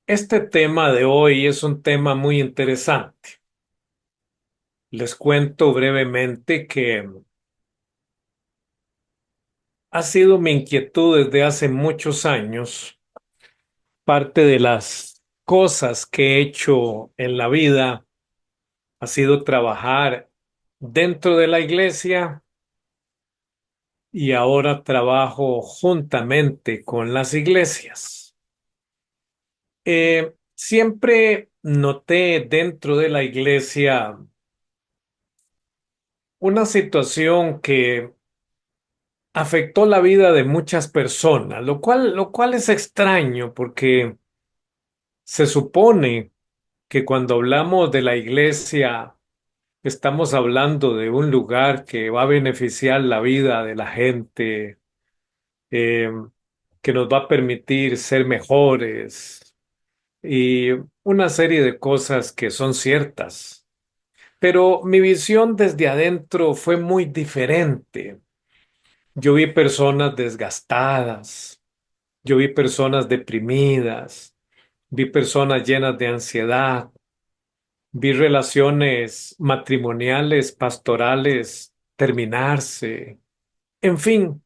Este tema de hoy es un tema muy interesante. Les cuento brevemente que ha sido mi inquietud desde hace muchos años. Parte de las cosas que he hecho en la vida ha sido trabajar dentro de la iglesia y ahora trabajo juntamente con las iglesias. Siempre noté dentro de la iglesia una situación que afectó la vida de muchas personas, lo cual es extraño porque se supone que cuando hablamos de la iglesia estamos hablando de un lugar que va a beneficiar la vida de la gente, eh, que nos va a permitir ser mejores y una serie de cosas que son ciertas. Pero mi visión desde adentro fue muy diferente. Yo vi personas desgastadas. Yo vi personas deprimidas, vi personas llenas de ansiedad, vi relaciones matrimoniales, pastorales terminarse, en fin,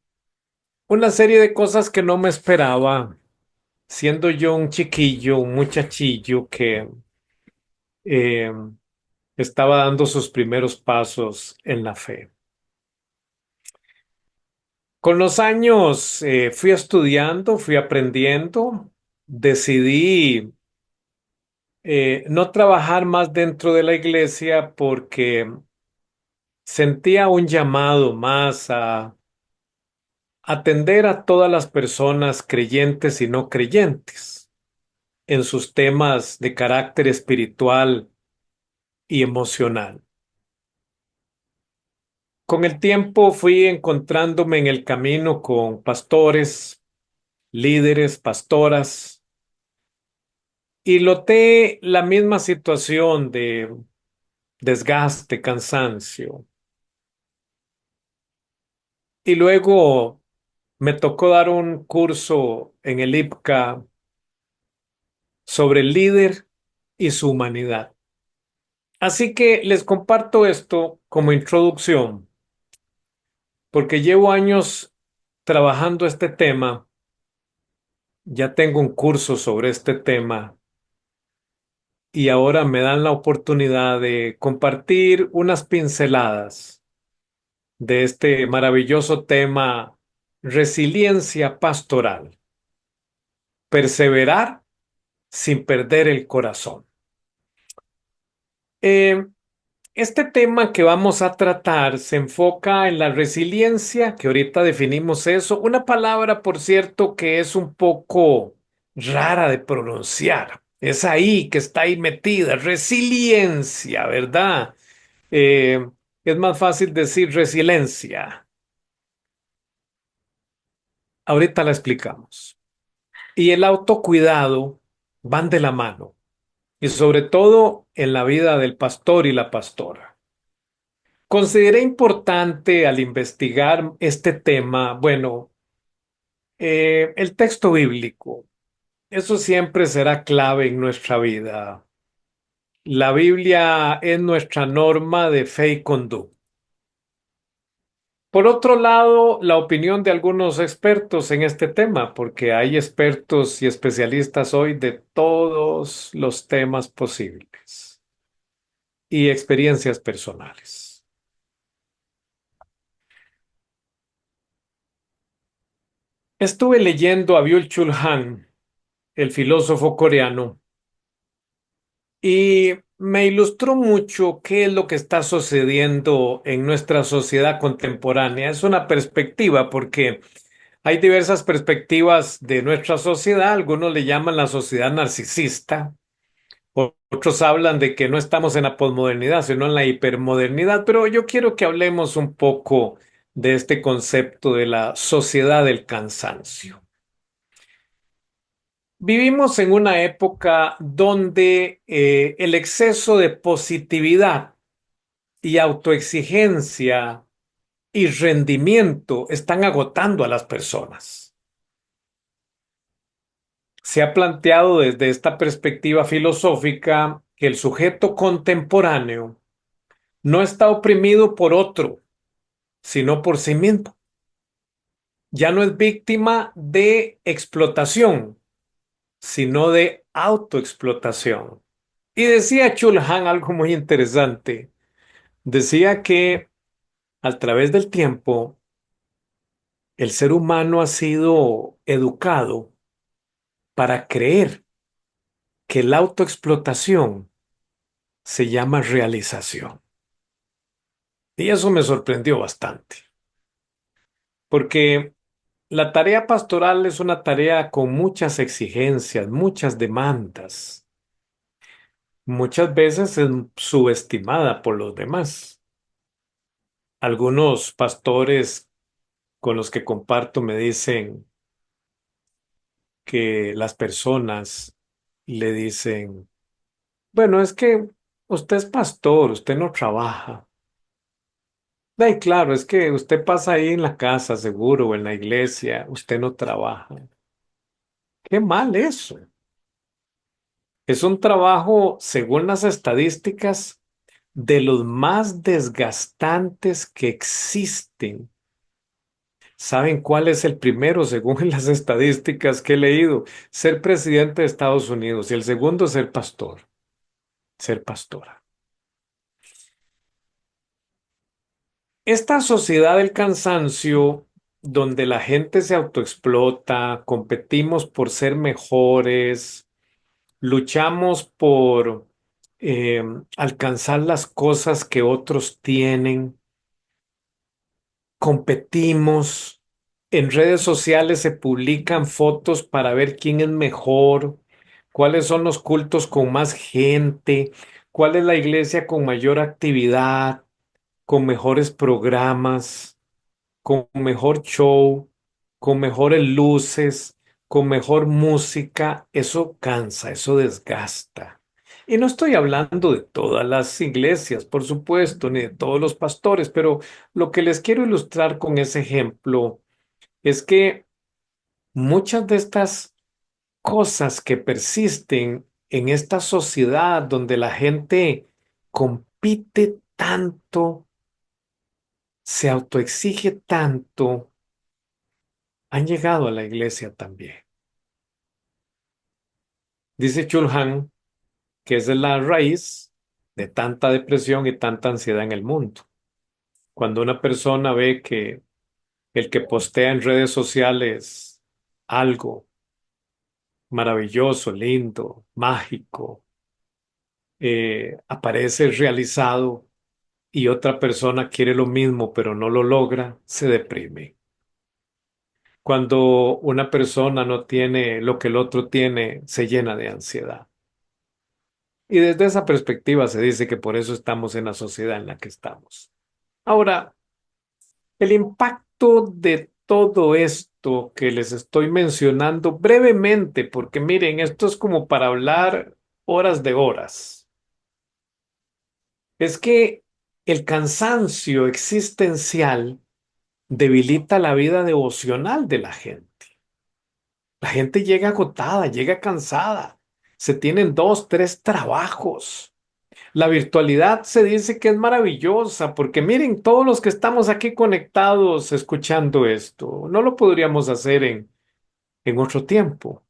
una serie de cosas que no me esperaba, siendo yo un chiquillo, un muchachillo que eh, estaba dando sus primeros pasos en la fe. Con los años fui estudiando, fui aprendiendo, decidí no trabajar más dentro de la iglesia porque sentía un llamado más a atender a todas las personas creyentes y no creyentes en sus temas de carácter espiritual y emocional. Con el tiempo fui encontrándome en el camino con pastores, líderes, pastoras, y noté la misma situación de desgaste, cansancio. Y luego me tocó dar un curso en el IPCA sobre el líder y su humanidad. Así que les comparto esto como introducción, porque llevo años trabajando este tema, ya tengo un curso sobre este tema y ahora me dan la oportunidad de compartir unas pinceladas de este maravilloso tema, resiliencia pastoral, perseverar sin perder el corazón. Eh, Este tema que vamos a tratar se enfoca en la resiliencia, que ahorita definimos eso, una palabra, por cierto, que es un poco rara de pronunciar. Es ahí que está ahí metida, resiliencia, ¿verdad? Eh, es más fácil decir resiliencia. Ahorita la explicamos. Y el autocuidado van de la mano, y sobre todo en la vida del pastor y la pastora. Consideré importante al investigar este tema, bueno, el texto bíblico. Eso siempre será clave en nuestra vida. La Biblia es nuestra norma de fe y conducta. Por otro lado, la opinión de algunos expertos en este tema, porque hay expertos y especialistas hoy de todos los temas posibles y experiencias personales. Estuve leyendo a Byung-Chul Han, el filósofo coreano, y me ilustró mucho qué es lo que está sucediendo en nuestra sociedad contemporánea. Es una perspectiva porque hay diversas perspectivas de nuestra sociedad. Algunos le llaman la sociedad narcisista. Otros hablan de que no estamos en la posmodernidad, sino en la hipermodernidad. Pero yo quiero que hablemos un poco de este concepto de la sociedad del cansancio. Vivimos en una época donde el exceso de positividad y autoexigencia y rendimiento están agotando a las personas. Se ha planteado desde esta perspectiva filosófica que el sujeto contemporáneo no está oprimido por otro, sino por sí mismo. Ya no es víctima de explotación, sino de autoexplotación. Y decía Chulhan algo muy interesante. Decía que a través del tiempo el ser humano ha sido educado para creer que la autoexplotación se llama realización. Y eso me sorprendió bastante, porque la tarea pastoral es una tarea con muchas exigencias, muchas demandas. Muchas veces es subestimada por los demás. Algunos pastores con los que comparto me dicen que las personas le dicen, bueno, es que usted es pastor, usted no trabaja. Y claro, es que usted pasa ahí en la casa, seguro, o en la iglesia, usted no trabaja. Qué mal eso. Es un trabajo, según las estadísticas, de los más desgastantes que existen. ¿Saben cuál es el primero, según las estadísticas que he leído? Ser presidente de Estados Unidos y el segundo, ser pastor, ser pastora. Esta sociedad del cansancio, donde la gente se autoexplota, competimos por ser mejores, luchamos por eh, alcanzar las cosas que otros tienen, competimos, en redes sociales se publican fotos para ver quién es mejor, cuáles son los cultos con más gente, cuál es la iglesia con mayor actividad, con mejores programas, con mejor show, con mejores luces, con mejor música. Eso cansa, eso desgasta. Y no estoy hablando de todas las iglesias, por supuesto, ni de todos los pastores, pero lo que les quiero ilustrar con ese ejemplo es que muchas de estas cosas que persisten en esta sociedad donde la gente compite tanto, se autoexige tanto, han llegado a la iglesia también. Dice Chulhan que esa es la raíz de tanta depresión y tanta ansiedad en el mundo. Cuando una persona ve que el que postea en redes sociales algo maravilloso, lindo, mágico, aparece realizado y otra persona quiere lo mismo pero no lo logra, se deprime. Cuando una persona no tiene lo que el otro tiene, se llena de ansiedad. Y desde esa perspectiva se dice que por eso estamos en la sociedad en la que estamos. Ahora, el impacto de todo esto que les estoy mencionando brevemente, porque miren, esto es como para hablar horas de horas, es que el cansancio existencial debilita la vida devocional de la gente. La gente llega agotada, llega cansada, se tienen dos, tres trabajos. La virtualidad se dice que es maravillosa porque miren, todos los que estamos aquí conectados escuchando esto, no lo podríamos hacer en otro tiempo,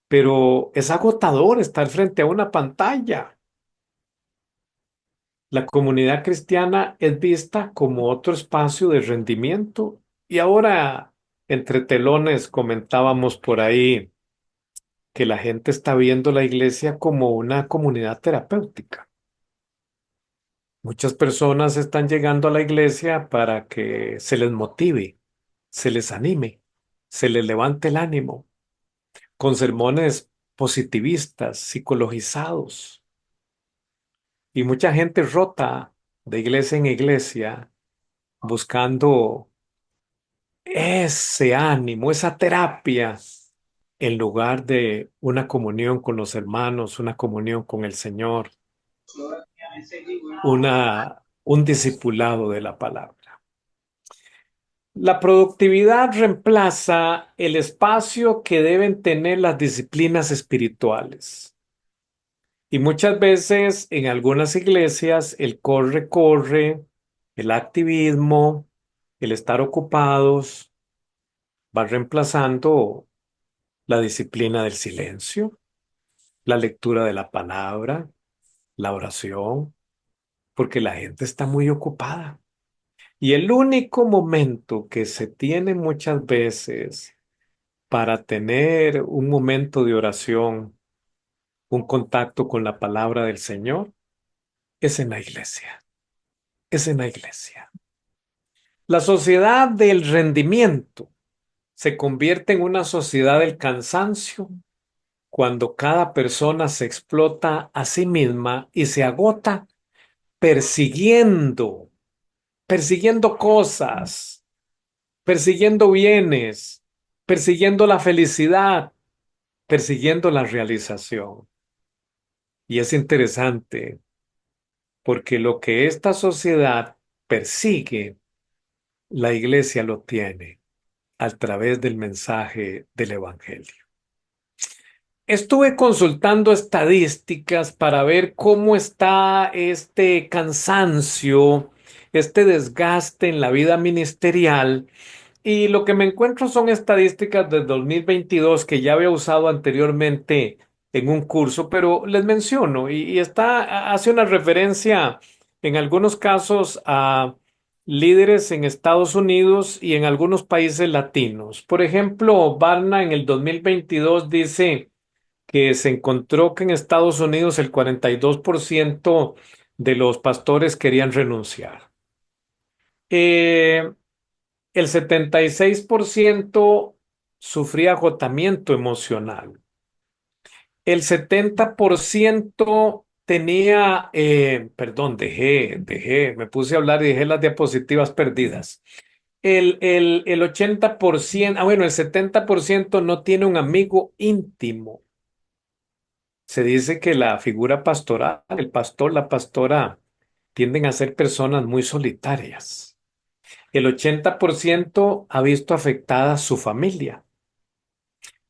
pero es agotador estar frente a una pantalla. La comunidad cristiana es vista como otro espacio de rendimiento y ahora entre telones comentábamos por ahí que la gente está viendo la iglesia como una comunidad terapéutica. Muchas personas están llegando a la iglesia para que se les motive, se les anime, se les levante el ánimo, con sermones positivistas, psicologizados. Y mucha gente rota de iglesia en iglesia buscando ese ánimo, esa terapia, en lugar de una comunión con los hermanos, una comunión con el Señor, un discipulado de la palabra. La productividad reemplaza el espacio que deben tener las disciplinas espirituales. Y muchas veces en algunas iglesias el corre, el activismo, el estar ocupados va reemplazando la disciplina del silencio, la lectura de la palabra, la oración, porque la gente está muy ocupada. Y el único momento que se tiene muchas veces para tener un momento de oración, un contacto con la palabra del Señor, es en la iglesia, es en la iglesia. La sociedad del rendimiento se convierte en una sociedad del cansancio cuando cada persona se explota a sí misma y se agota persiguiendo, persiguiendo cosas, persiguiendo bienes, persiguiendo la felicidad, persiguiendo la realización. Y es interesante porque lo que esta sociedad persigue, la iglesia lo tiene a través del mensaje del Evangelio. Estuve consultando estadísticas para ver cómo está este cansancio, este desgaste en la vida ministerial. Y lo que me encuentro son estadísticas del 2022 que ya había usado anteriormente en un curso, pero les menciono y hace una referencia en algunos casos a líderes en Estados Unidos y en algunos países latinos. Por ejemplo, Barna en el 2022 dice que se encontró que en Estados Unidos el 42% de los pastores querían renunciar. Eh, el 76% sufría agotamiento emocional. El 70% tenía, perdón, me puse a hablar y dejé las diapositivas perdidas. El 80%, bueno, el 70% no tiene un amigo íntimo. Se dice que la figura pastoral, el pastor, la pastora, tienden a ser personas muy solitarias. El 80% ha visto afectada su familia.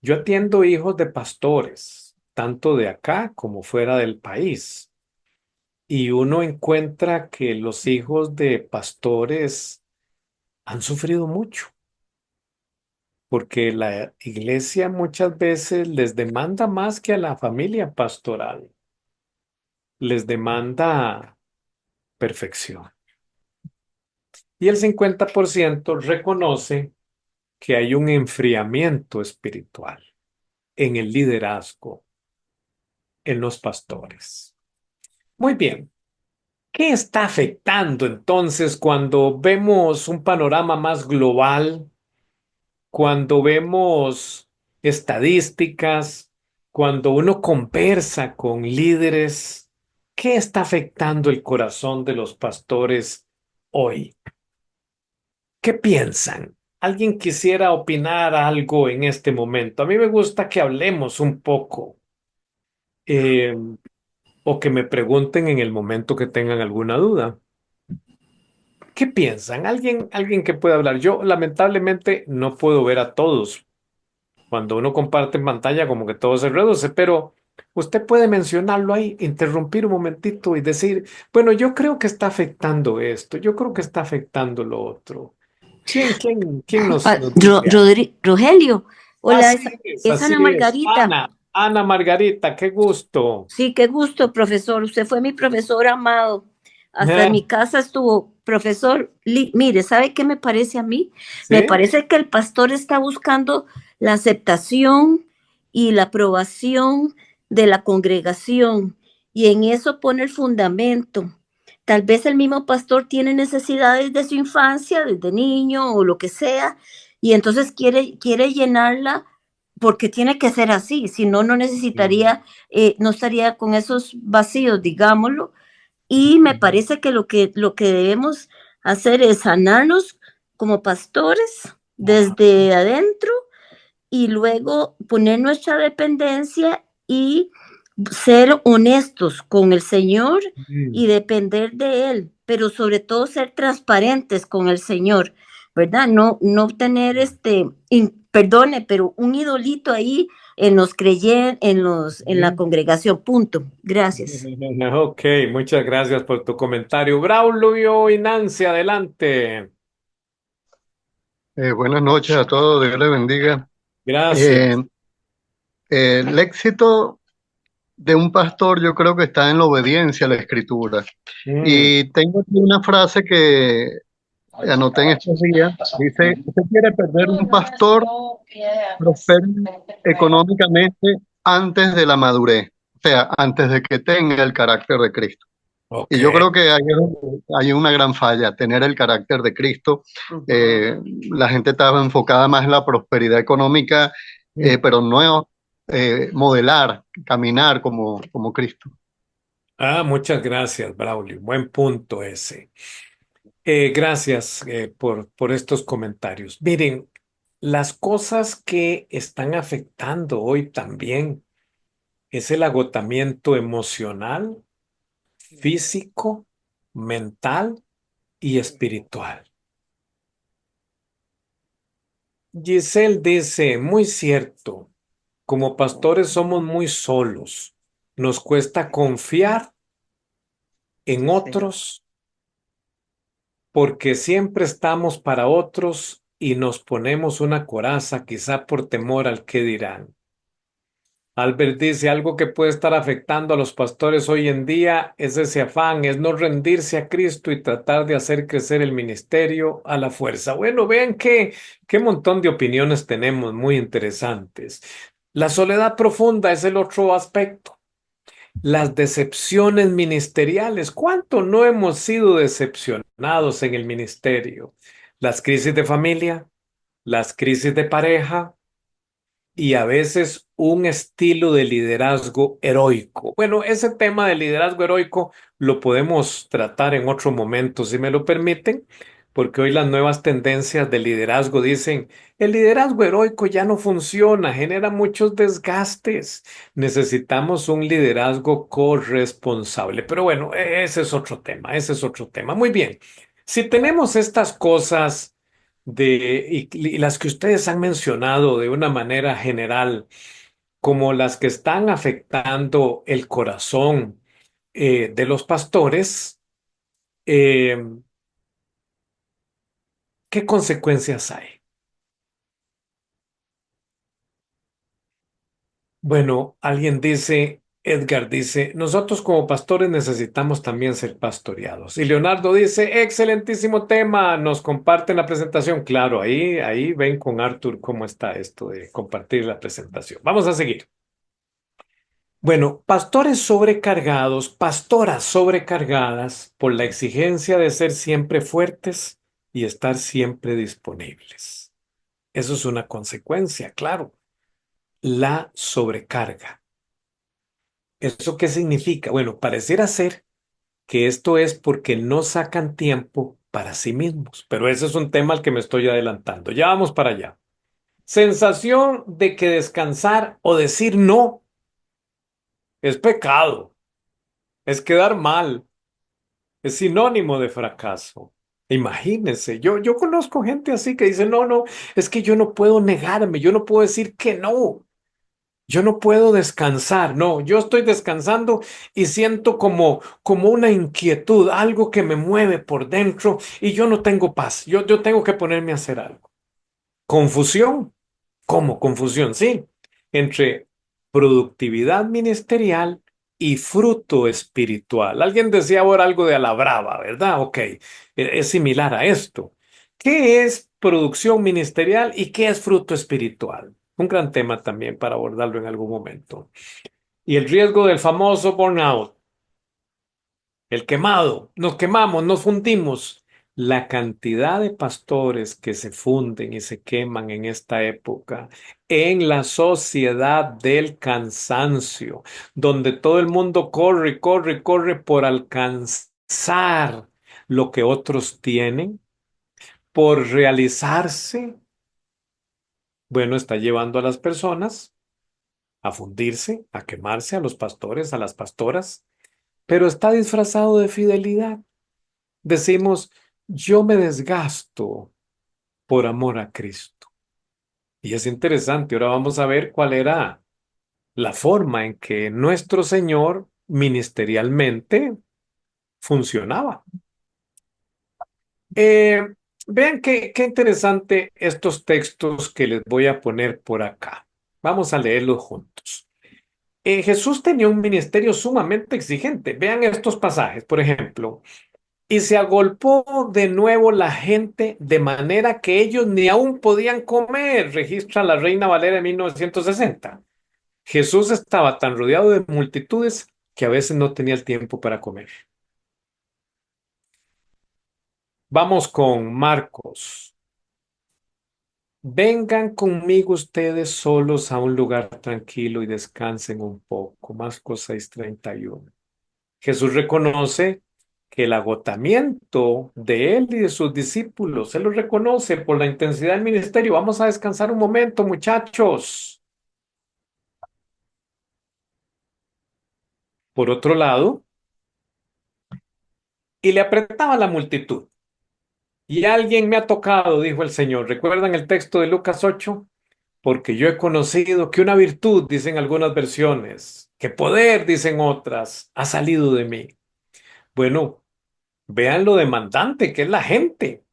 Yo atiendo hijos de pastores, tanto de acá como fuera del país, y uno encuentra que los hijos de pastores han sufrido mucho, porque la iglesia muchas veces les demanda más que a la familia pastoral, les demanda perfección. Y el 50% reconoce que hay un enfriamiento espiritual en el liderazgo, en los pastores. Muy bien. ¿Qué está afectando entonces cuando vemos un panorama más global, cuando vemos estadísticas, cuando uno conversa con líderes? ¿Qué está afectando el corazón de los pastores hoy? ¿Qué piensan? ¿Alguien quisiera opinar algo en este momento? A mí me gusta que hablemos un poco eh, o que me pregunten en el momento que tengan alguna duda. ¿Qué piensan? ¿Alguien que pueda hablar? Yo lamentablemente no puedo ver a todos. Cuando uno comparte en pantalla como que todo se reduce, pero usted puede mencionarlo ahí, interrumpir un momentito y decir, bueno, yo creo que está afectando esto, yo creo que está afectando lo otro. ¿Quién nos dice algo? Rogelio, hola, es Así Ana es. Margarita. Ana Margarita, qué gusto. Sí, qué gusto, profesor. Usted fue mi profesor amado. Hasta en Eh, mi casa estuvo, profesor. Mire, ¿sabe qué me parece a mí? Me ¿Sí? parece que el pastor está buscando la aceptación y la aprobación de la congregación y en eso pone el fundamento. Tal vez el mismo pastor tiene necesidades de su infancia, desde niño o lo que sea, y entonces quiere llenarla porque tiene que ser así, si no, no Mm, necesitaría, no estaría con esos vacíos, digámoslo, y me ujú, parece que lo que debemos hacer es sanarnos como pastores ajá, desde adentro y luego poner nuestra dependencia y ser honestos con el Señor mm, y depender de Él, pero sobre todo ser transparentes con el Señor. ¿verdad? No tener perdone, pero un idolito ahí en los en la Ujú. congregación, punto. Gracias. Ok, muchas gracias por tu comentario. Braulio y Nancy, adelante. Buenas noches a todos, Dios les bendiga. Eh, Gracias. el éxito de un pastor yo creo que está en la obediencia a la escritura. Mm, Y tengo aquí una frase que anoté en estos días. Dice, usted quiere perder un pastor, prospere económicamente antes de la madurez, o sea, antes de que tenga el carácter de Cristo. ok. Y yo creo que hay una gran falla, tener el carácter de Cristo. Eh, la gente estaba enfocada más en la prosperidad económica, Mm. pero no modelar, caminar como Cristo. Ah, muchas gracias, Braulio. Buen punto ese. Gracias por estos comentarios. Miren, las cosas que están afectando hoy también es el agotamiento emocional, físico, mental y espiritual. Giselle dice, muy cierto, como pastores somos muy solos. Nos cuesta confiar en otros porque siempre estamos para otros y nos ponemos una coraza, quizá por temor al que dirán. Albert dice, algo que puede estar afectando a los pastores hoy en día es ese afán, es no rendirse a Cristo y tratar de hacer crecer el ministerio a la fuerza. Bueno, vean qué montón de opiniones tenemos muy interesantes. La soledad profunda es el otro aspecto. Las decepciones ministeriales. ¿Cuánto no hemos sido decepcionados en el ministerio? Las crisis de familia, las crisis de pareja y a veces un estilo de liderazgo heroico. Bueno, ese tema de liderazgo heroico lo podemos tratar en otro momento, si me lo permiten, porque hoy las nuevas tendencias de liderazgo dicen, el liderazgo heroico ya no funciona, genera muchos desgastes. Necesitamos un liderazgo corresponsable. Pero bueno, ese es otro tema, ese es otro tema. Muy bien, si tenemos estas cosas y las que ustedes han mencionado de una manera general, como las que están afectando el corazón de los pastores, eh, ¿qué consecuencias hay? Bueno, alguien dice, Edgar dice, nosotros como pastores necesitamos también ser pastoreados. Y Leonardo dice, excelentísimo tema, nos comparten la presentación. Claro, ahí ven con Arthur cómo está esto de compartir la presentación. Vamos a seguir. Bueno, pastores sobrecargados, pastoras sobrecargadas por la exigencia de ser siempre fuertes y estar siempre disponibles. Eso es una consecuencia, claro, la sobrecarga. ¿Eso qué significa? Bueno, pareciera ser que esto es porque no sacan tiempo para sí mismos, pero ese es un tema al que me estoy adelantando. Ya vamos para allá. Sensación de que descansar o decir no es pecado, es quedar mal. Es sinónimo de fracaso. Imagínense, yo conozco gente así que dice, no, no, es que yo no puedo negarme, yo no puedo decir que no, yo no puedo descansar, no, yo estoy descansando y siento como una inquietud, algo que me mueve por dentro y yo no tengo paz, yo tengo que ponerme a hacer algo. Confusión. ¿Cómo? Confusión, sí, entre productividad ministerial y fruto espiritual. Alguien decía ahora algo de a la brava, ¿verdad? Ok, es similar a esto. ¿Qué es producción ministerial y qué es fruto espiritual? Un gran tema también para abordarlo en algún momento. Y el riesgo del famoso burnout. El quemado, nos quemamos, nos fundimos. La cantidad de pastores que se funden y se queman en esta época, en la sociedad del cansancio, donde todo el mundo corre, corre, corre por alcanzar lo que otros tienen, por realizarse, bueno, está llevando a las personas a fundirse, a quemarse, a los pastores, a las pastoras, pero está disfrazado de fidelidad. Decimos, yo me desgasto, por amor a Cristo. Y es interesante, ahora vamos a ver cuál era la forma en que nuestro Señor ministerialmente funcionaba. Eh, Vean qué interesante estos textos que les voy a poner por acá. Vamos a leerlos juntos. Jesús tenía un ministerio sumamente exigente. Vean estos pasajes, por ejemplo. Y se agolpó de nuevo la gente de manera que ellos ni aún podían comer, registra la Reina Valera de 1960. Jesús estaba tan rodeado de multitudes que a veces no tenía el tiempo para comer. Vamos con Marcos. Vengan conmigo ustedes solos a un lugar tranquilo y descansen un poco. Marcos 6:31. Jesús reconoce que el agotamiento de él y de sus discípulos, se lo reconoce por la intensidad del ministerio. Vamos a descansar un momento, muchachos. Por otro lado, y le apretaba la multitud. Y alguien me ha tocado, dijo el Señor. ¿Recuerdan el texto de Lucas 8? Porque yo he conocido que una virtud, dicen algunas versiones, que poder, dicen otras, ha salido de mí. Bueno, vean lo demandante que es la gente.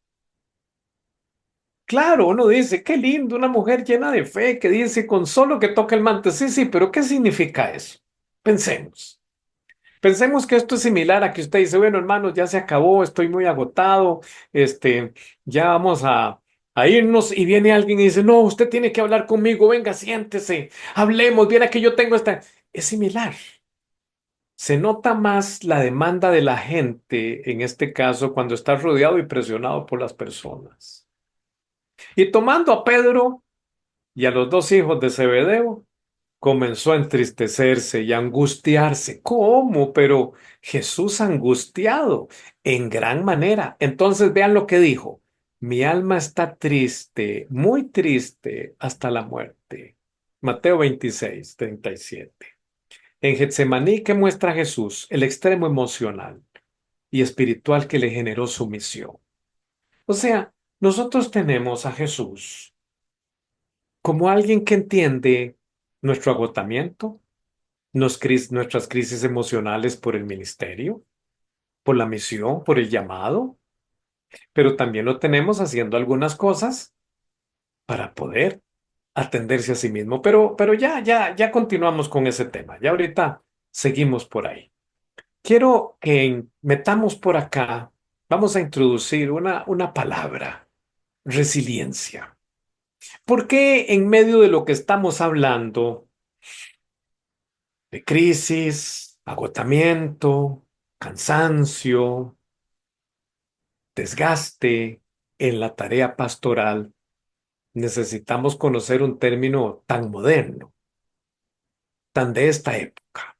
Claro, uno dice, qué lindo, una mujer llena de fe que dice con solo que toque el manto. Sí, sí, pero ¿qué significa eso? Pensemos. Pensemos que esto es similar a que usted dice, bueno, hermanos, ya se acabó, estoy muy agotado, ya vamos a irnos y viene alguien y dice, no, usted tiene que hablar conmigo, venga, siéntese, hablemos, viera que yo tengo esta. Es similar. Se nota más la demanda de la gente, en este caso, cuando está rodeado y presionado por las personas. Y tomando a Pedro y a los dos hijos de Zebedeo, comenzó a entristecerse y a angustiarse. ¿Cómo? Pero Jesús angustiado en gran manera. Entonces vean lo que dijo. Mi alma está triste, muy triste hasta la muerte. Mateo 26:37. En Getsemaní, ¿qué muestra Jesús? El extremo emocional y espiritual que le generó su misión. O sea, nosotros tenemos a Jesús como alguien que entiende nuestro agotamiento, nuestras crisis emocionales por el ministerio, por la misión, por el llamado, pero también lo tenemos haciendo algunas cosas para poder atenderse a sí mismo. Pero ya continuamos con ese tema. Ya ahorita seguimos por ahí. Quiero que metamos por acá, vamos a introducir una palabra, resiliencia. ¿Por qué en medio de lo que estamos hablando, de crisis, agotamiento, cansancio, desgaste en la tarea pastoral, necesitamos conocer un término tan moderno, tan de esta época?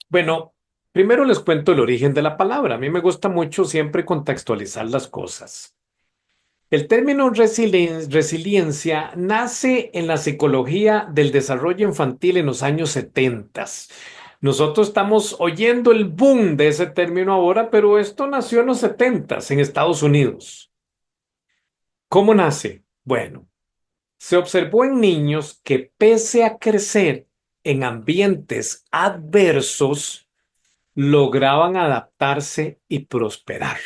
Bueno, primero les cuento el origen de la palabra. A mí me gusta mucho siempre contextualizar las cosas. El término resiliencia nace en la psicología del desarrollo infantil en los años 70. Nosotros estamos oyendo el boom de ese término ahora, pero esto nació en los 70 en Estados Unidos. ¿Cómo nace? Bueno, se observó en niños que pese a crecer en ambientes adversos, lograban adaptarse y prosperar.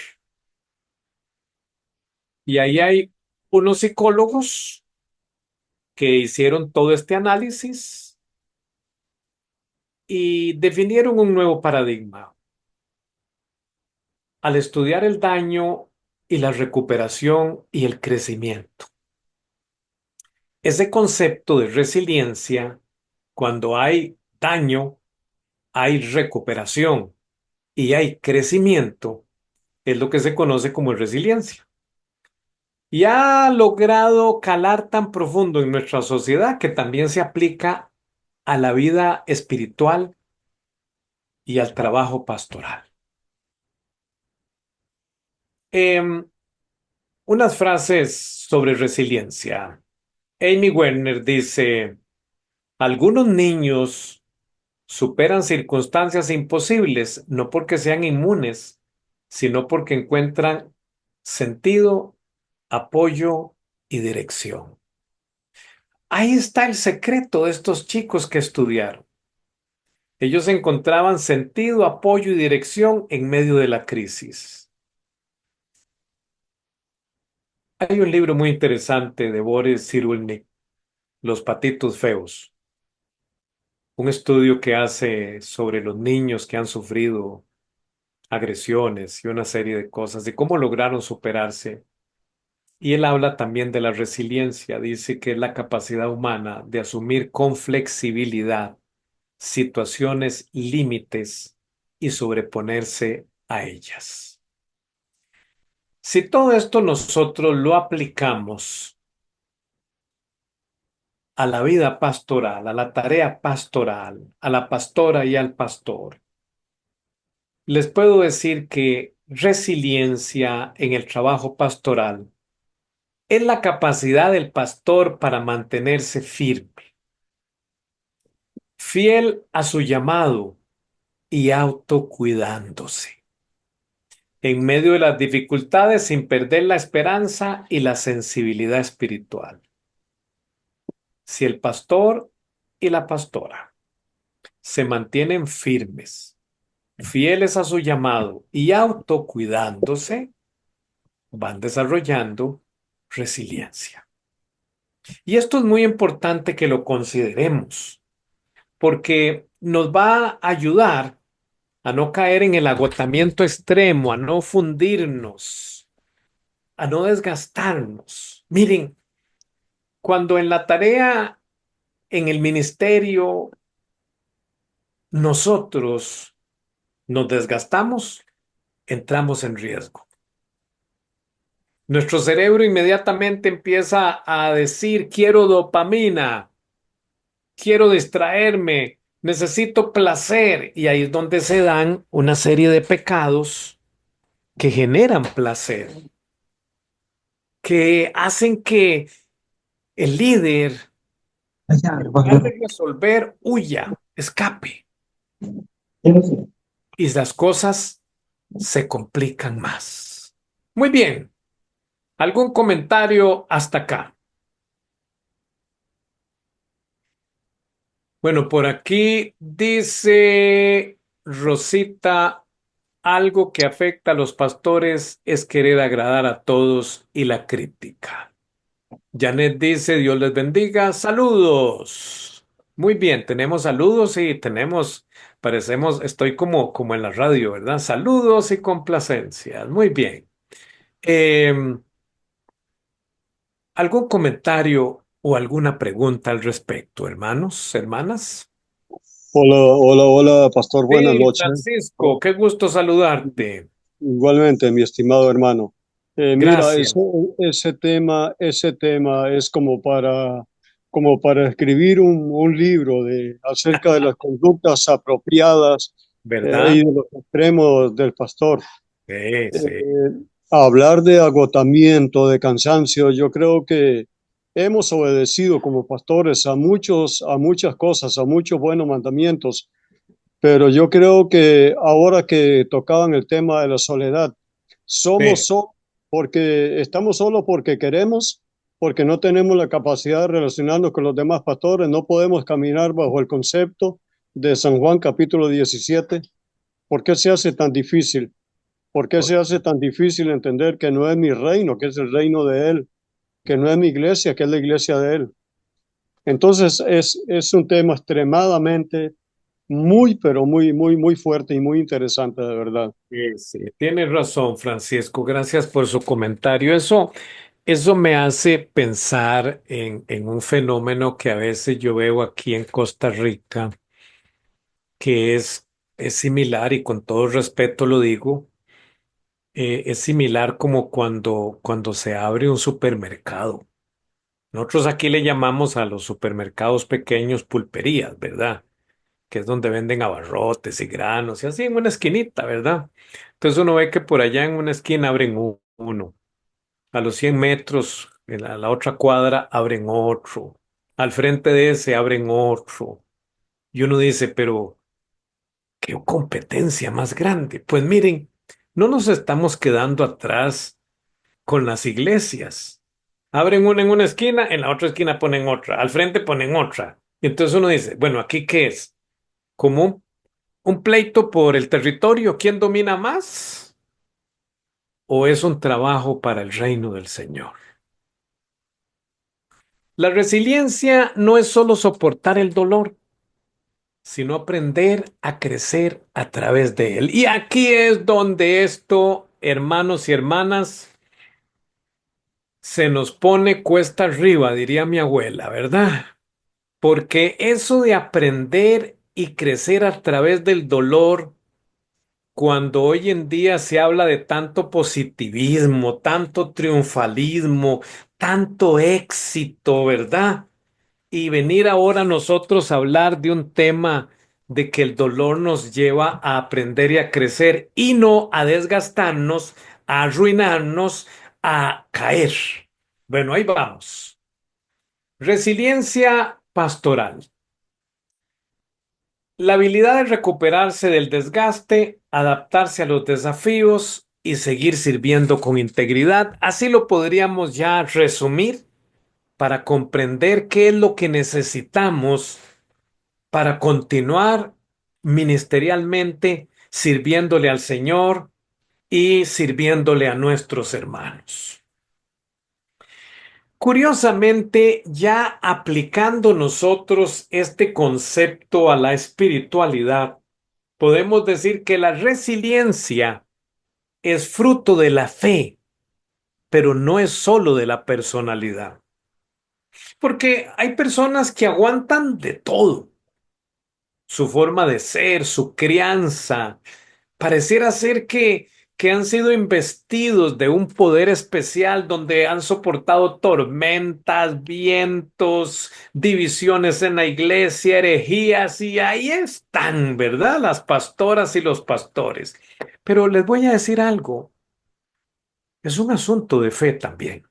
Y ahí hay unos psicólogos que hicieron todo este análisis y definieron un nuevo paradigma. Al estudiar el daño y la recuperación y el crecimiento. Ese concepto de resiliencia, cuando hay daño, hay recuperación y hay crecimiento, es lo que se conoce como resiliencia. Y ha logrado calar tan profundo en nuestra sociedad que también se aplica a la vida espiritual y al trabajo pastoral. Em, unas frases sobre resiliencia. Amy Werner dice, algunos niños superan circunstancias imposibles no porque sean inmunes, sino porque encuentran sentido, apoyo y dirección. Ahí está el secreto de estos chicos que estudiaron. Ellos encontraban sentido, apoyo y dirección en medio de la crisis. Hay un libro muy interesante de Boris Cyrulnik, Los patitos feos, un estudio que hace sobre los niños que han sufrido agresiones y una serie de cosas, de cómo lograron superarse. Y él habla también de la resiliencia, dice que es la capacidad humana de asumir con flexibilidad situaciones límites y sobreponerse a ellas. Si todo esto nosotros lo aplicamos a la vida pastoral, a la tarea pastoral, a la pastora y al pastor, les puedo decir que resiliencia en el trabajo pastoral es la capacidad del pastor para mantenerse firme, fiel a su llamado y autocuidándose en medio de las dificultades sin perder la esperanza y la sensibilidad espiritual. Si el pastor y la pastora se mantienen firmes, fieles a su llamado y autocuidándose, van desarrollando resiliencia. Y esto es muy importante que lo consideremos, porque nos va a ayudar a no caer en el agotamiento extremo, a no fundirnos, a no desgastarnos. Miren, cuando en la tarea, en el ministerio, nosotros nos desgastamos, entramos en riesgo. Nuestro cerebro inmediatamente empieza a decir, quiero dopamina, quiero distraerme, necesito placer. Y ahí es donde se dan una serie de pecados que generan placer, que hacen que el líder, en lugar de resolver, huya, escape. Y las cosas se complican más. Muy bien. ¿Algún comentario hasta acá? Bueno, por aquí dice Rosita, algo que afecta a los pastores es querer agradar a todos y la crítica. Janet dice, Dios les bendiga, saludos. Muy bien, tenemos saludos y tenemos, parecemos, estoy como en la radio, ¿verdad? Saludos y complacencias. Muy bien. Em, ¿Algún comentario o alguna pregunta al respecto, hermanos, hermanas? Hola, hola, hola, pastor, buenas Sí, noches. Francisco, qué gusto saludarte. Igualmente, mi estimado hermano. Mira, Gracias, ese tema es como para escribir un libro acerca de las conductas apropiadas y ¿verdad? de los extremos del pastor. Sí, Eh, sí, Hablar de agotamiento, de cansancio, yo creo que hemos obedecido como pastores a muchas cosas, a muchos buenos mandamientos. Pero yo creo que ahora que tocaban el tema de la soledad, sí, somos solos porque estamos solos porque queremos, porque no tenemos la capacidad de relacionarnos con los demás pastores, no podemos caminar bajo el concepto de San Juan capítulo 17. ¿Por qué se hace tan difícil? ¿Por qué se hace tan difícil entender que no es mi reino, que es el reino de Él, que no es mi iglesia, que es la iglesia de Él? Entonces es un tema extremadamente muy, pero muy fuerte y muy interesante, de verdad. sí, sí. Tienes razón, Francisco. Gracias por su comentario. Eso me hace pensar en un fenómeno que a veces yo veo aquí en Costa Rica, que es similar, y con todo respeto lo digo, es similar como cuando se abre un supermercado. Nosotros aquí le llamamos a los supermercados pequeños pulperías, ¿verdad? Que es donde venden abarrotes y granos y así en una esquinita, ¿verdad? Entonces uno ve que por allá en una esquina abren uno, a los 100 metros, en la otra cuadra abren otro, al frente de ese abren otro. Y uno dice, pero qué competencia más grande. Pues miren, no nos estamos quedando atrás con las iglesias. Abren una en una esquina, en la otra esquina ponen otra, al frente ponen otra. Y entonces uno dice, bueno, ¿aquí qué es? ¿Como un pleito por el territorio? ¿Quién domina más? ¿O es un trabajo para el reino del Señor? La resiliencia no es solo soportar el dolor, sino aprender a crecer a través de él. Y aquí es donde esto, hermanos y hermanas, se nos pone cuesta arriba, diría mi abuela, ¿verdad? Porque eso de aprender y crecer a través del dolor, cuando hoy en día se habla de tanto positivismo, tanto triunfalismo, tanto éxito, ¿verdad? Y venir ahora nosotros a hablar de un tema de que el dolor nos lleva a aprender y a crecer y no a desgastarnos, a arruinarnos, a caer. Bueno, ahí vamos. Resiliencia pastoral. La habilidad de recuperarse del desgaste, adaptarse a los desafíos y seguir sirviendo con integridad. Así lo podríamos ya resumir para comprender qué es lo que necesitamos para continuar ministerialmente sirviéndole al Señor y sirviéndole a nuestros hermanos. Curiosamente, ya aplicando nosotros este concepto a la espiritualidad, podemos decir que la resiliencia es fruto de la fe, pero no es solo de la personalidad. Porque hay personas que aguantan de todo, su forma de ser, su crianza. Pareciera ser que han sido investidos de un poder especial donde han soportado tormentas, vientos, divisiones en la iglesia, herejías, y ahí están, ¿verdad? Las pastoras y los pastores. Pero les voy a decir algo, es un asunto de fe también,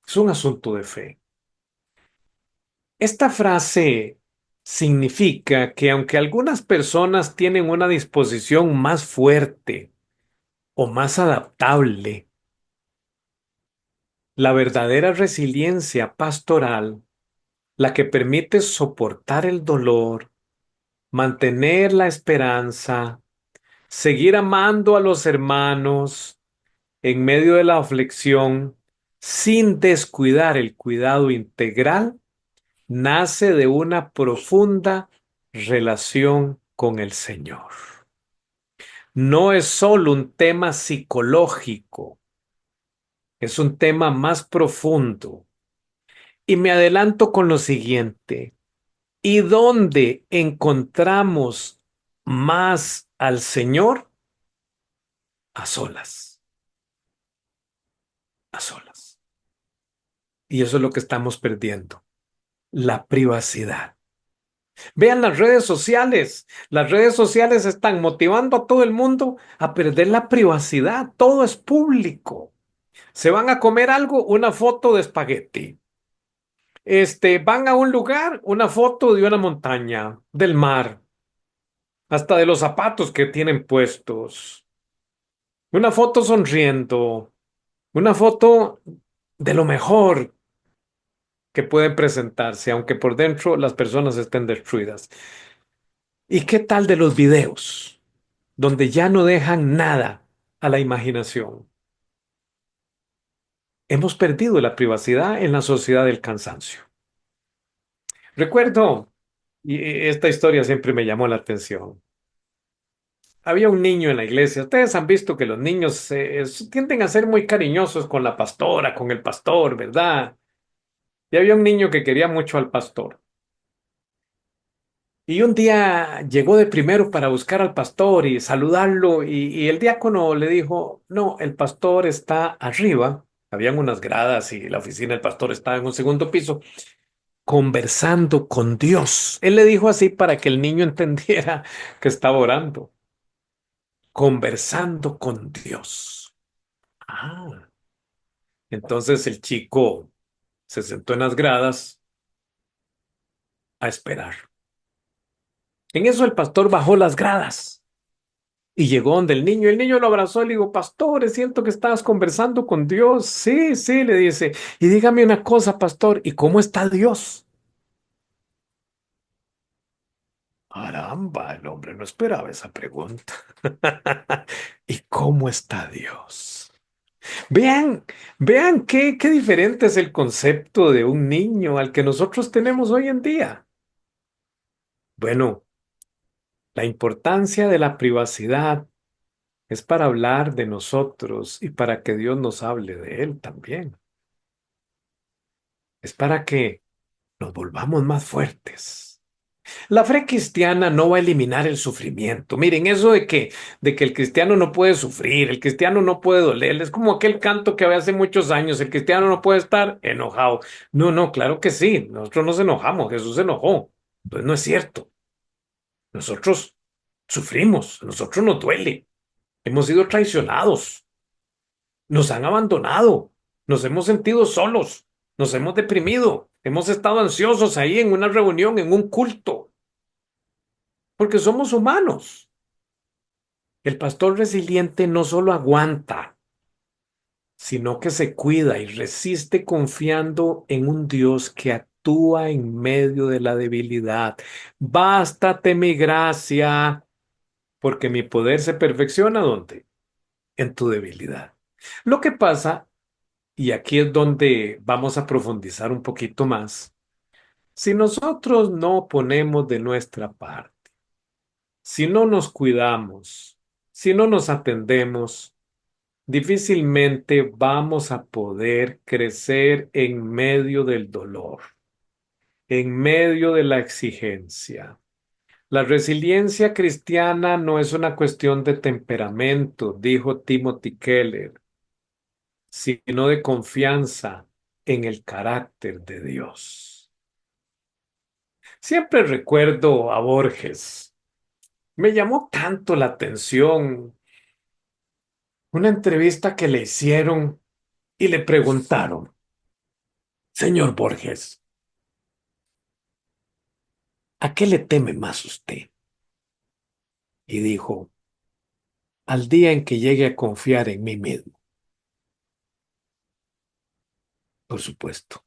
es un asunto de fe. Esta frase significa que aunque algunas personas tienen una disposición más fuerte o más adaptable, la verdadera resiliencia pastoral, la que permite soportar el dolor, mantener la esperanza, seguir amando a los hermanos en medio de la aflicción, sin descuidar el cuidado integral, nace de una profunda relación con el Señor. No es solo un tema psicológico, es un tema más profundo. Y me adelanto con lo siguiente. ¿Y dónde encontramos más al Señor? A solas, a solas. Y eso es lo que estamos perdiendo, la privacidad. Vean las redes sociales. Las redes sociales están motivando a todo el mundo a perder la privacidad. Todo es público. Se van a comer algo, una foto de espagueti. Van a un lugar, una foto de una montaña, del mar, hasta de los zapatos que tienen puestos. Una foto sonriendo, una foto de lo mejor que pueden presentarse, aunque por dentro las personas estén destruidas. ¿Y qué tal de los videos, donde ya no dejan nada a la imaginación? Hemos perdido la privacidad en la sociedad del cansancio. Recuerdo, y esta historia siempre me llamó la atención. Había un niño en la iglesia. Ustedes han visto que los niños tienden a ser muy cariñosos con la pastora, con el pastor, ¿verdad? Y había un niño que quería mucho al pastor. Y un día llegó de primero para buscar al pastor y saludarlo. Y el diácono le dijo, no, el pastor está arriba. Habían unas gradas y la oficina del pastor estaba en un segundo piso, conversando con Dios. Él le dijo así para que el niño entendiera que estaba orando, conversando con Dios. Ah, entonces el chico se sentó en las gradas a esperar. En eso el pastor bajó las gradas Y llegó donde el niño lo abrazó y le dijo, pastor, es cierto que estabas conversando con Dios. Sí, sí, le dice. Y dígame una cosa, pastor, ¿y cómo está Dios? Caramba, el hombre no esperaba esa pregunta. ¿Y cómo está Dios? Vean, vean qué diferente es el concepto de un niño al que nosotros tenemos hoy en día. Bueno, la importancia de la privacidad es para hablar de nosotros y para que Dios nos hable de Él también. Es para que nos volvamos más fuertes. La fe cristiana no va a eliminar el sufrimiento. Miren, eso de que el cristiano no puede sufrir, el cristiano no puede doler, es como aquel canto que había hace muchos años, el cristiano no puede estar enojado. No, no, claro que sí, nosotros nos enojamos, Jesús se enojó. Entonces no es cierto. Nosotros sufrimos, a nosotros nos duele, hemos sido traicionados, nos han abandonado, nos hemos sentido solos, nos hemos deprimido, hemos estado ansiosos ahí en una reunión, en un culto, porque somos humanos. El pastor resiliente no solo aguanta, sino que se cuida y resiste confiando en un Dios que actúa en medio de la debilidad. Bástate mi gracia, porque mi poder se perfecciona ¿dónde? En tu debilidad. Lo que pasa, y aquí es donde vamos a profundizar un poquito más, si nosotros no ponemos de nuestra parte, si no nos cuidamos, si no nos atendemos, difícilmente vamos a poder crecer en medio del dolor, en medio de la exigencia. La resiliencia cristiana no es una cuestión de temperamento, dijo Timothy Keller, sino de confianza en el carácter de Dios. Siempre recuerdo a Borges. Me llamó tanto la atención una entrevista que le hicieron y le preguntaron, señor Borges, ¿a qué le teme más usted? Y dijo, al día en que llegue a confiar en mí mismo, por supuesto.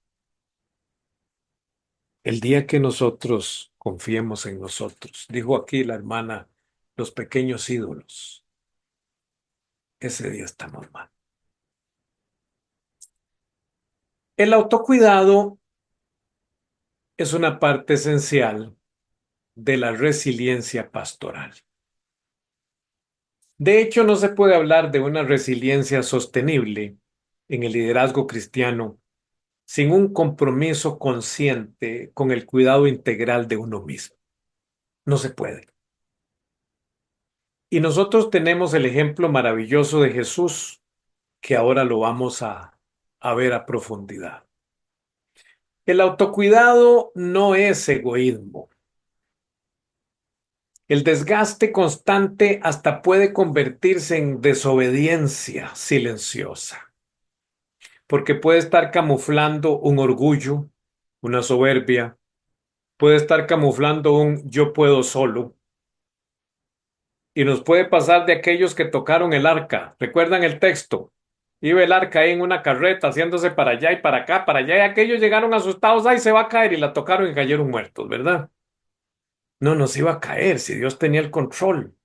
El día que nosotros confiemos en nosotros, dijo aquí la hermana, los pequeños ídolos, ese día estamos mal. El autocuidado es una parte esencial de la resiliencia pastoral. De hecho, no se puede hablar de una resiliencia sostenible en el liderazgo cristiano sin un compromiso consciente con el cuidado integral de uno mismo. No se puede. Y nosotros tenemos el ejemplo maravilloso de Jesús, que ahora lo vamos a ver a profundidad. El autocuidado no es egoísmo. El desgaste constante hasta puede convertirse en desobediencia silenciosa, porque puede estar camuflando un orgullo, una soberbia, puede estar camuflando un yo puedo solo, y nos puede pasar de aquellos que tocaron el arca. ¿Recuerdan el texto? Iba el arca ahí en una carreta haciéndose para allá y para allá, y aquellos llegaron asustados, ay, se va a caer, y la tocaron y cayeron muertos, ¿verdad? No nos iba a caer si Dios tenía el control.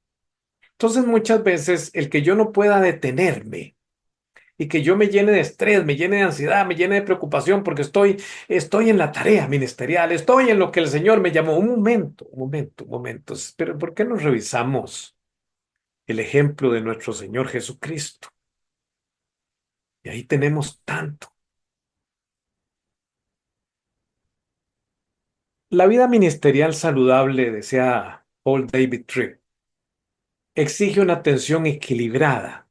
Entonces muchas veces el que yo no pueda detenerme y que yo me llene de estrés, me llene de ansiedad, me llene de preocupación porque estoy en la tarea ministerial, estoy en lo que el Señor me llamó. Un momento. Pero ¿por qué no revisamos el ejemplo de nuestro Señor Jesucristo? Y ahí tenemos tanto. La vida ministerial saludable, decía Paul David Tripp, exige una atención equilibrada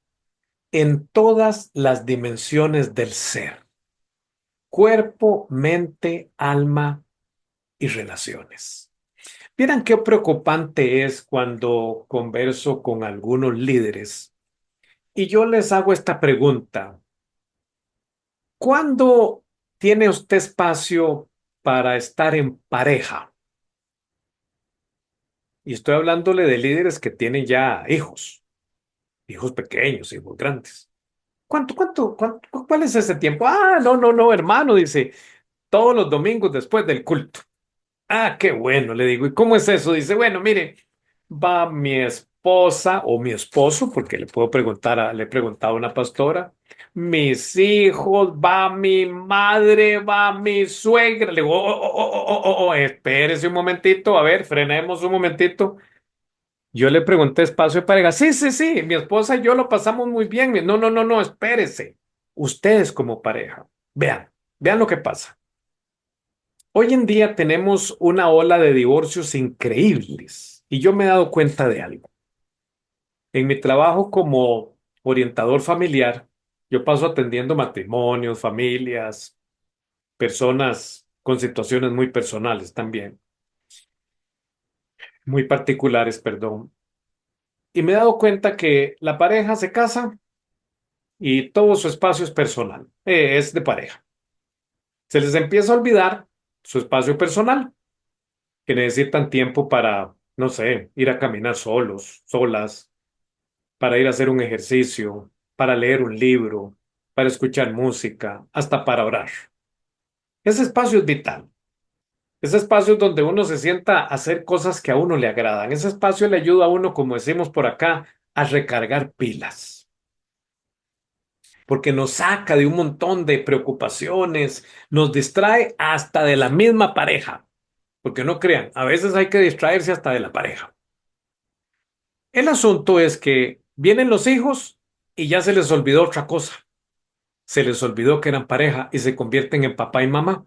en todas las dimensiones del ser: cuerpo, mente, alma y relaciones. Vieran qué preocupante es cuando converso con algunos líderes y yo les hago esta pregunta: ¿cuándo tiene usted espacio para estar en pareja? Y estoy hablándole de líderes que tienen ya hijos. hijos pequeños, hijos grandes. ¿Cuál es ese tiempo? Ah, no, no, no, hermano, dice, todos los domingos después del culto. Ah, qué bueno, le digo. ¿Y cómo es eso? Dice, bueno, mire, va mi esposa o mi esposo, porque le he preguntado a una pastora, mis hijos, va mi madre, va mi suegra. Le digo, espérese un momentito, a ver, frenemos un momentito. Yo le pregunté espacio de pareja. Sí, sí, sí, mi esposa y yo lo pasamos muy bien. No, no, no, no, espérese. Ustedes como pareja, vean lo que pasa. Hoy en día tenemos una ola de divorcios increíbles y yo me he dado cuenta de algo. En mi trabajo como orientador familiar, yo paso atendiendo matrimonios, familias, personas con situaciones muy personales también, muy particulares, perdón. Y me he dado cuenta que la pareja se casa y todo su espacio es personal, es de pareja. Se les empieza a olvidar su espacio personal, que necesitan tiempo para, no sé, ir a caminar solos, solas, para ir a hacer un ejercicio, para leer un libro, para escuchar música, hasta para orar. Ese espacio es vital. Ese espacio es donde uno se sienta a hacer cosas que a uno le agradan. Ese espacio le ayuda a uno, como decimos por acá, a recargar pilas, porque nos saca de un montón de preocupaciones, nos distrae hasta de la misma pareja, porque no crean, a veces hay que distraerse hasta de la pareja. El asunto es que vienen los hijos y ya se les olvidó otra cosa. Se les olvidó que eran pareja y se convierten en papá y mamá.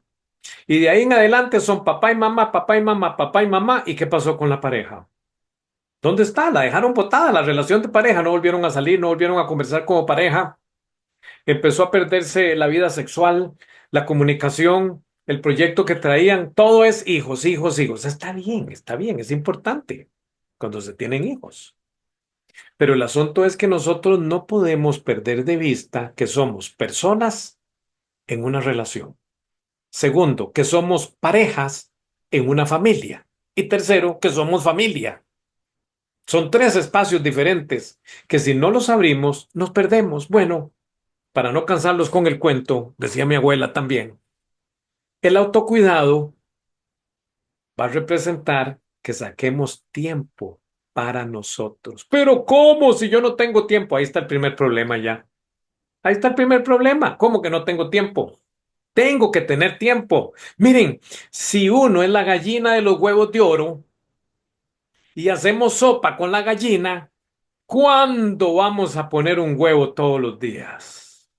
Y de ahí en adelante son papá y mamá, papá y mamá, papá y mamá. ¿Y qué pasó con la pareja? ¿Dónde está? La dejaron botada, la relación de pareja. No volvieron a salir, no volvieron a conversar como pareja. Empezó a perderse la vida sexual, la comunicación, el proyecto que traían. Todo es hijos, hijos, hijos. Está bien, es importante cuando se tienen hijos. Pero el asunto es que nosotros no podemos perder de vista que somos personas en una relación. Segundo, que somos parejas en una familia. Y tercero, que somos familia. Son tres espacios diferentes que si no los abrimos, nos perdemos. Bueno, para no cansarlos con el cuento, decía mi abuela también, el autocuidado va a representar que saquemos tiempo para nosotros. Pero ¿cómo si yo no tengo tiempo? Ahí está el primer problema ya. Ahí está el primer problema. ¿Cómo que no tengo tiempo? Tengo que tener tiempo. Miren, si uno es la gallina de los huevos de oro y hacemos sopa con la gallina, ¿cuándo vamos a poner un huevo todos los días?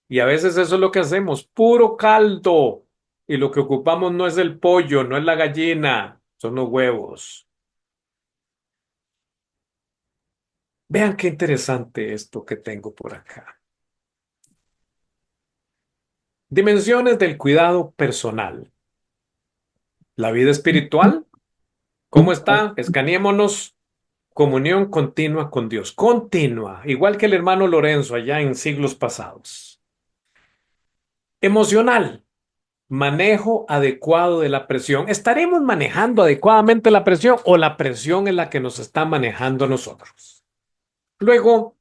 Y a veces eso es lo que hacemos, puro caldo. Y lo que ocupamos no es el pollo, no es la gallina, son los huevos. Vean qué interesante esto que tengo por acá. Dimensiones del cuidado personal. La vida espiritual, ¿cómo está? Escaneémonos. Comunión continua con Dios, continua, igual que el hermano Lorenzo allá en siglos pasados. Emocional, manejo adecuado de la presión. ¿Estaremos manejando adecuadamente la presión o la presión es la que nos está manejando a nosotros? Luego,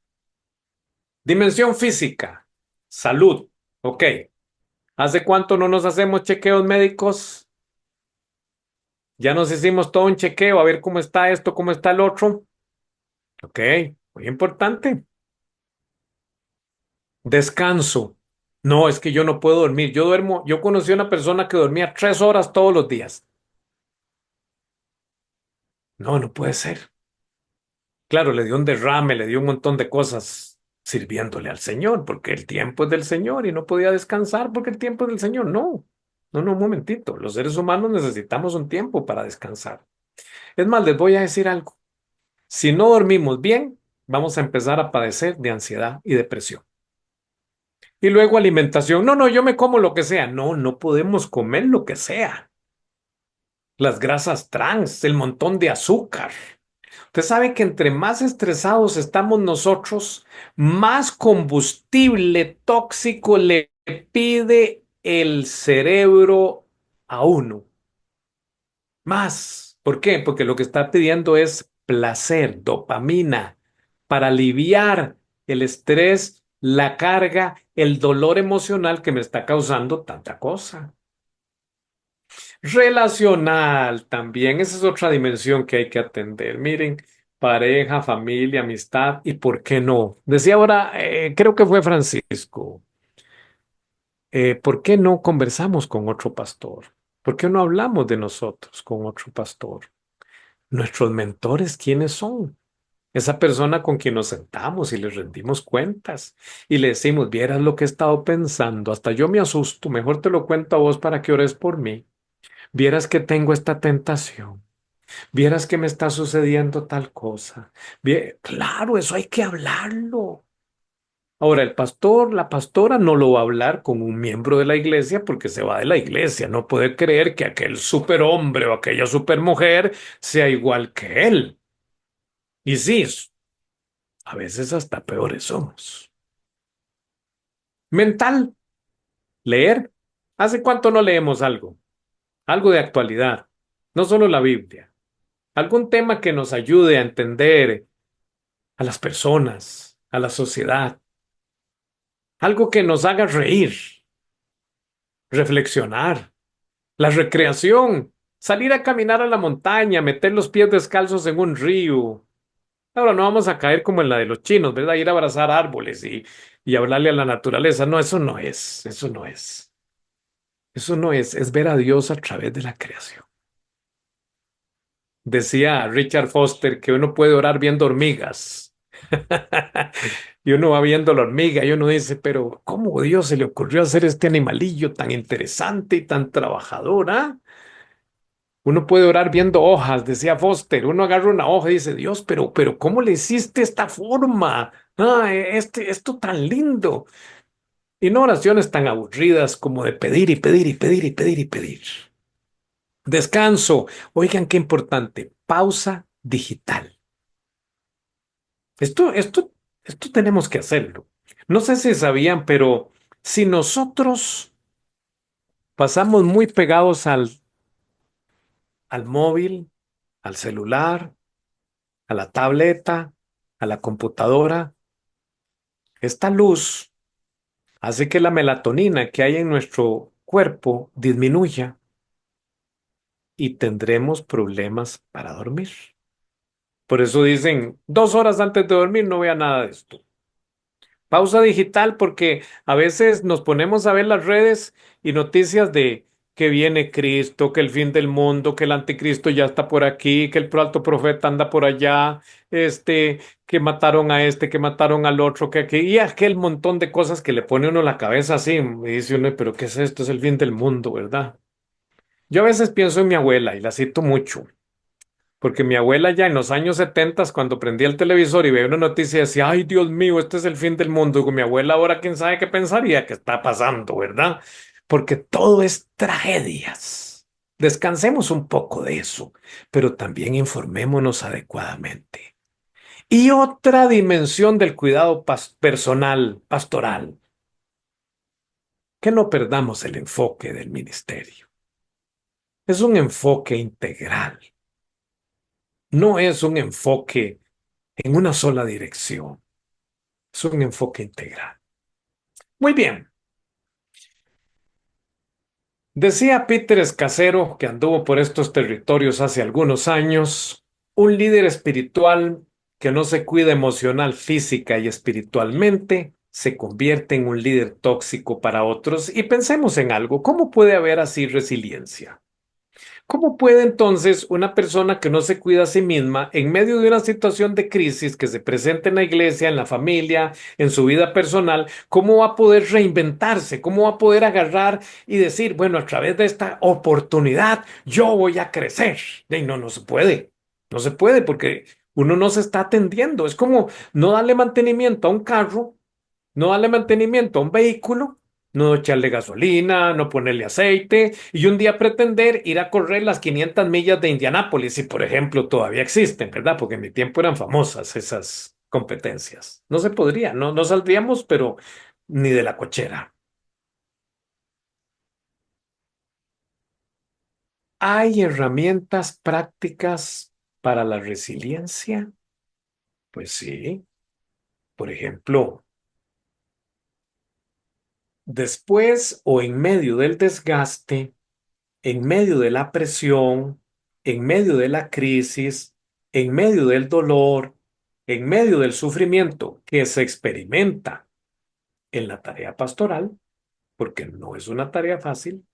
dimensión física, salud. Ok, ¿hace cuánto no nos hacemos chequeos médicos? Ya nos hicimos todo un chequeo a ver cómo está esto, cómo está el otro. Ok, muy importante. Descanso. No, es que yo no puedo dormir. Yo conocí a una persona que dormía 3 horas todos los días. No, no puede ser. Claro, le dio un derrame, le dio un montón de cosas sirviéndole al Señor, porque el tiempo es del Señor y no podía descansar porque el tiempo es del Señor. No, no, no, un momentito. Los seres humanos necesitamos un tiempo para descansar. Es más, les voy a decir algo. Si no dormimos bien, vamos a empezar a padecer de ansiedad y depresión. Y luego alimentación. No, no, yo me como lo que sea. No, no podemos comer lo que sea. Las grasas trans, el montón de azúcar. Usted sabe que entre más estresados estamos nosotros, más combustible tóxico le pide el cerebro a uno. Más. ¿Por qué? Porque lo que está pidiendo es placer, dopamina, para aliviar el estrés, la carga, el dolor emocional que me está causando tanta cosa. Relacional también, esa es otra dimensión que hay que atender. Miren, pareja, familia, amistad y por qué no. Decía ahora, creo que fue Francisco, ¿por qué no conversamos con otro pastor? ¿Por qué no hablamos de nosotros con otro pastor? Nuestros mentores, ¿quiénes son? Esa persona con quien nos sentamos y le rendimos cuentas y le decimos, vieras lo que he estado pensando, hasta yo me asusto, mejor te lo cuento a vos para que ores por mí. Vieras que tengo esta tentación, vieras que me está sucediendo tal cosa. Claro, eso hay que hablarlo. Ahora, el pastor, la pastora no lo va a hablar con un miembro de la iglesia porque se va de la iglesia. No puede creer que aquel superhombre o aquella supermujer sea igual que él. Y sí, a veces hasta peores somos. Mental, leer. ¿Hace cuánto no leemos algo? Algo de actualidad, no solo la Biblia. Algún tema que nos ayude a entender a las personas, a la sociedad. Algo que nos haga reír, reflexionar. La recreación, salir a caminar a la montaña, meter los pies descalzos en un río. Ahora no vamos a caer como en la de los chinos, ¿verdad? Ir a abrazar árboles y hablarle a la naturaleza. No, eso no es, eso no es. Eso no es ver a Dios a través de la creación. Decía Richard Foster que uno puede orar viendo hormigas. Y uno va viendo la hormiga y uno dice, pero ¿cómo Dios se le ocurrió hacer este animalillo tan interesante y tan trabajador, ah? Uno puede orar viendo hojas, decía Foster. Uno agarra una hoja y dice, Dios, pero ¿cómo le hiciste esta forma? Ah, esto tan lindo. Y no oraciones tan aburridas como de pedir y pedir y pedir y pedir y pedir. Descanso. Oigan, qué importante. Pausa digital. Esto, esto, esto tenemos que hacerlo. No sé si sabían, pero si nosotros pasamos muy pegados al móvil, al celular, a la tableta, a la computadora, esta luz hace que la melatonina que hay en nuestro cuerpo disminuya y tendremos problemas para dormir. Por eso dicen, 2 horas antes de dormir no vea nada de esto. Pausa digital porque a veces nos ponemos a ver las redes y noticias de que viene Cristo, que el fin del mundo, que el anticristo ya está por aquí, que el alto profeta anda por allá, que mataron a este, que mataron al otro, que aquí, y aquel montón de cosas que le pone uno la cabeza así, y dice uno, pero ¿qué es esto? Es el fin del mundo, ¿verdad? Yo a veces pienso en mi abuela y la cito mucho. Porque mi abuela ya en los años 70, cuando prendía el televisor y veía una noticia, decía, ay, Dios mío, este es el fin del mundo. Digo, mi abuela ahora quién sabe qué pensaría que está pasando, ¿verdad? Porque todo es tragedias. Descansemos un poco de eso, pero también informémonos adecuadamente. Y otra dimensión del cuidado personal, pastoral, que no perdamos el enfoque del ministerio. Es un enfoque integral, no es un enfoque en una sola dirección. Es un enfoque integral. Muy bien. Decía Peter Escacero, que anduvo por estos territorios hace algunos años, un líder espiritual que no se cuida emocional, física y espiritualmente, se convierte en un líder tóxico para otros. Y pensemos en algo, ¿cómo puede haber así resiliencia? ¿Cómo puede entonces una persona que no se cuida a sí misma en medio de una situación de crisis que se presenta en la iglesia, en la familia, en su vida personal, cómo va a poder reinventarse? ¿Cómo va a poder agarrar y decir, bueno, a través de esta oportunidad yo voy a crecer? Y no, no se puede. No se puede porque uno no se está atendiendo. Es como no darle mantenimiento a un carro, no darle mantenimiento a un vehículo, no echarle gasolina, no ponerle aceite y un día pretender ir a correr las 500 millas de Indianápolis, si por ejemplo todavía existen, ¿verdad? Porque en mi tiempo eran famosas esas competencias. No se podría, no, no saldríamos, pero ni de la cochera. ¿Hay herramientas prácticas para la resiliencia? Pues sí. Por ejemplo, después o en medio del desgaste, en medio de la presión, en medio de la crisis, en medio del dolor, en medio del sufrimiento que se experimenta en la tarea pastoral, porque no es una tarea fácil,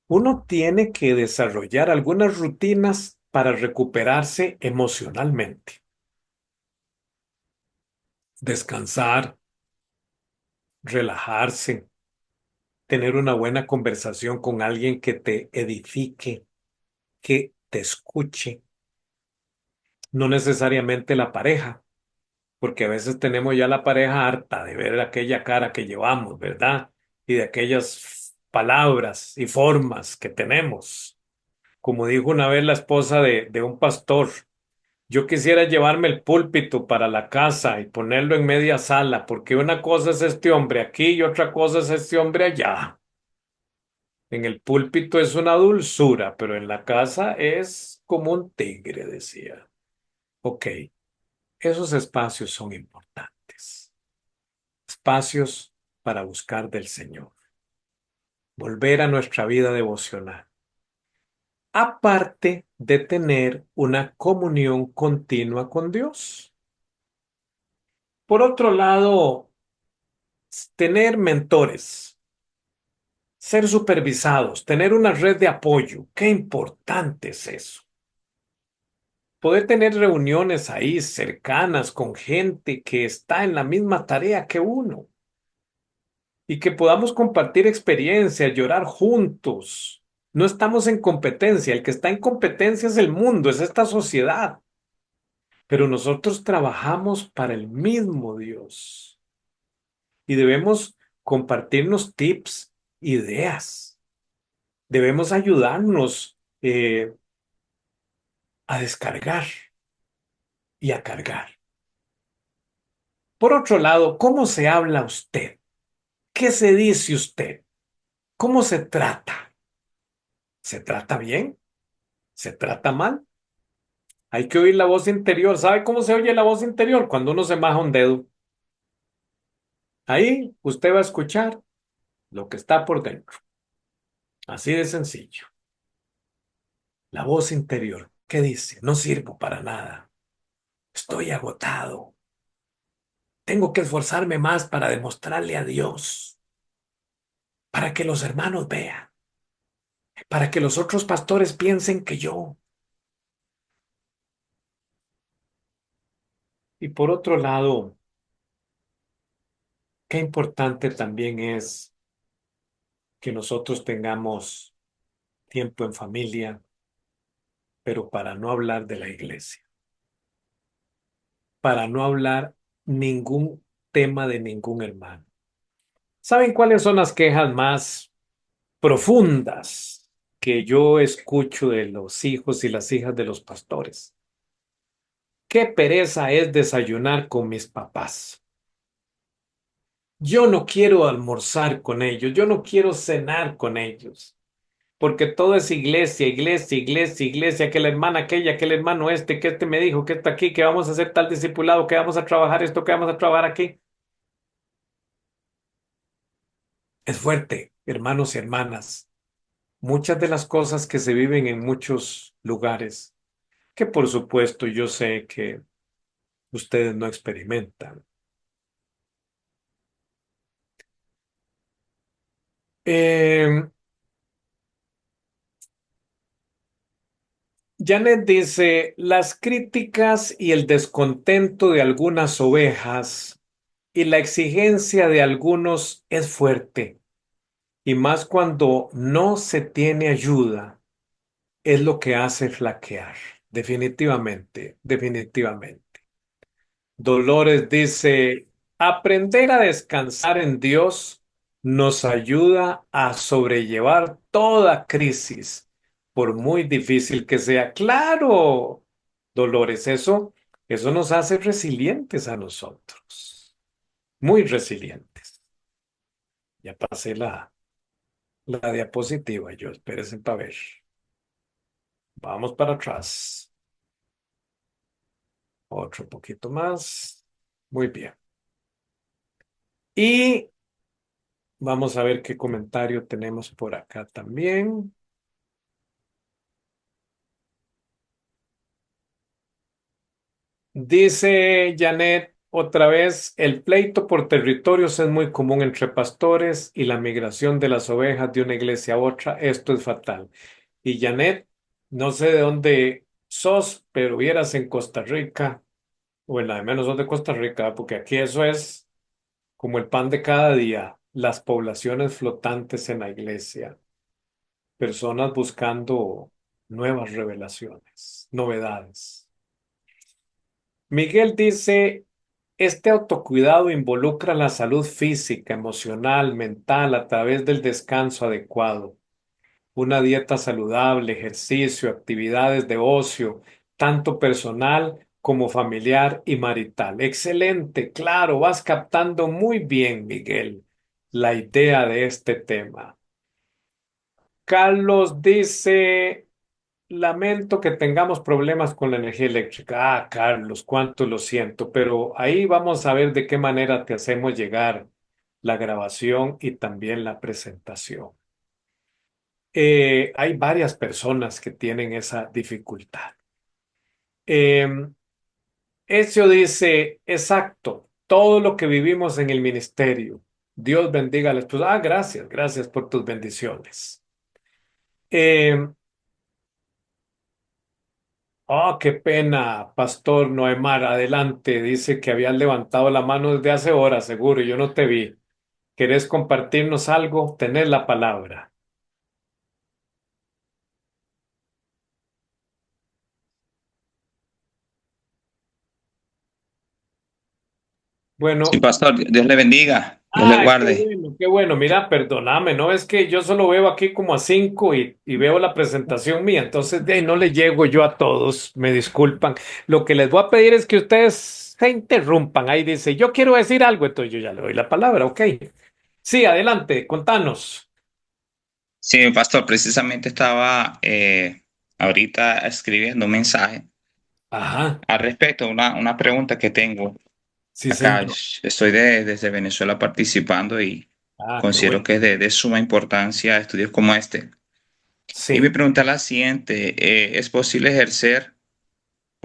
uno tiene que desarrollar algunas rutinas para recuperarse emocionalmente. Descansar, relajarse, tener una buena conversación con alguien que te edifique, que te escuche, no necesariamente la pareja, porque a veces tenemos ya la pareja harta de ver aquella cara que llevamos, ¿verdad? Y de aquellas palabras y formas que tenemos. Como dijo una vez la esposa de un pastor, yo quisiera llevarme el púlpito para la casa y ponerlo en media sala, porque una cosa es este hombre aquí y otra cosa es este hombre allá. En el púlpito es una dulzura, pero en la casa es como un tigre, decía. Ok, esos espacios son importantes. Espacios para buscar del Señor. Volver a nuestra vida devocional. Aparte de tener una comunión continua con Dios. Por otro lado, tener mentores, ser supervisados, tener una red de apoyo. Qué importante es eso. Poder tener reuniones ahí cercanas con gente que está en la misma tarea que uno y que podamos compartir experiencias, llorar juntos. No estamos en competencia. El que está en competencia es el mundo, es esta sociedad. Pero nosotros trabajamos para el mismo Dios y debemos compartirnos tips, ideas. Debemos ayudarnos a descargar y a cargar. Por otro lado, ¿cómo se habla usted? ¿Qué se dice usted? ¿Cómo se trata? ¿Se trata bien? ¿Se trata mal? Hay que oír la voz interior. ¿Sabe cómo se oye la voz interior? Cuando uno se maja un dedo. Ahí usted va a escuchar lo que está por dentro. Así de sencillo. La voz interior. ¿Qué dice? No sirvo para nada. Estoy agotado. Tengo que esforzarme más para demostrarle a Dios, para que los hermanos vean, para que los otros pastores piensen que yo. Y por otro lado, qué importante también es que nosotros tengamos tiempo en familia, pero para no hablar de la iglesia, para no hablar ningún tema de ningún hermano. ¿Saben cuáles son las quejas más profundas que yo escucho de los hijos y las hijas de los pastores? Qué pereza es desayunar con mis papás. Yo no quiero almorzar con ellos, yo no quiero cenar con ellos, porque todo es iglesia, iglesia, iglesia, iglesia, que la hermana aquella, que el hermano este, que este me dijo, que está aquí, que vamos a hacer tal discipulado, que vamos a trabajar esto, que vamos a trabajar aquí. Es fuerte, hermanos y hermanas. Muchas de las cosas que se viven en muchos lugares, que por supuesto yo sé que ustedes no experimentan. Eh, Janet dice, las críticas y el descontento de algunas ovejas y la exigencia de algunos es fuerte, y más cuando no se tiene ayuda, es lo que hace flaquear. Definitivamente, definitivamente. Dolores dice, aprender a descansar en Dios nos ayuda a sobrellevar toda crisis, por muy difícil que sea. Claro, Dolores, eso nos hace resilientes a nosotros, muy resilientes. Ya pasé la diapositiva, yo espérense para ver. Vamos para atrás. Otro poquito más. Muy bien. Y vamos a ver qué comentario tenemos por acá también. Dice Janet, otra vez, el pleito por territorios es muy común entre pastores y la migración de las ovejas de una iglesia a otra. Esto es fatal. Y Janet, no sé de dónde sos, pero vieras en Costa Rica, o en la de menos sos de Costa Rica, porque aquí eso es como el pan de cada día, las poblaciones flotantes en la iglesia, personas buscando nuevas revelaciones, novedades. Miguel dice, este autocuidado involucra la salud física, emocional, mental a través del descanso adecuado, una dieta saludable, ejercicio, actividades de ocio, tanto personal como familiar y marital. Excelente, claro, vas captando muy bien, Miguel, la idea de este tema. Carlos dice, lamento que tengamos problemas con la energía eléctrica. Ah, Carlos, cuánto lo siento, pero ahí vamos a ver de qué manera te hacemos llegar la grabación y también la presentación. Hay varias personas que tienen esa dificultad. Eh, Ezio dice, exacto, todo lo que vivimos en el ministerio. Dios bendiga a la esposa. Ah, gracias, gracias por tus bendiciones. Eh, oh, qué pena, Pastor Noemar, adelante. Dice que habías levantado la mano desde hace horas, seguro, y yo no te vi. ¿Querés compartirnos algo? Tenés la palabra. Sí, Bueno, pastor, Dios le bendiga, Dios le ah, qué guarde. bueno, qué bueno. Mira, perdóname, no es que yo solo veo aquí como a 5 y veo la presentación mía, entonces de ahí no le llego yo a todos, me disculpan. Lo que les voy a pedir es que ustedes se interrumpan. Ahí dice, yo quiero decir algo, entonces yo ya le doy la palabra, ok. Sí, adelante, contanos. Sí, pastor, precisamente estaba ahorita escribiendo un mensaje Ajá, al respecto, una pregunta que tengo sí, acá. señor. Estoy desde Venezuela participando y Ah, qué considero bueno. que es de suma importancia estudios como este. Y mi Sí. pregunta es la siguiente, ¿es posible ejercer,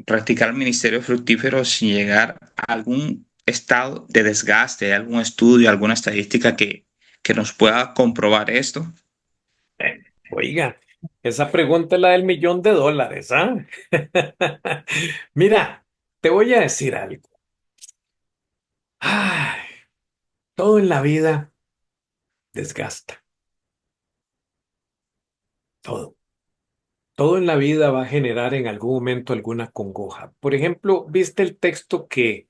practicar el ministerio fructífero sin llegar a algún estado de desgaste, algún estudio, alguna estadística que nos pueda comprobar esto? Oiga, esa pregunta es la del $1.000.000, ¿ah? Mira, te voy a decir algo. Ay, todo en la vida desgasta, todo. Todo en la vida va a generar en algún momento alguna congoja. Por ejemplo, ¿viste el texto que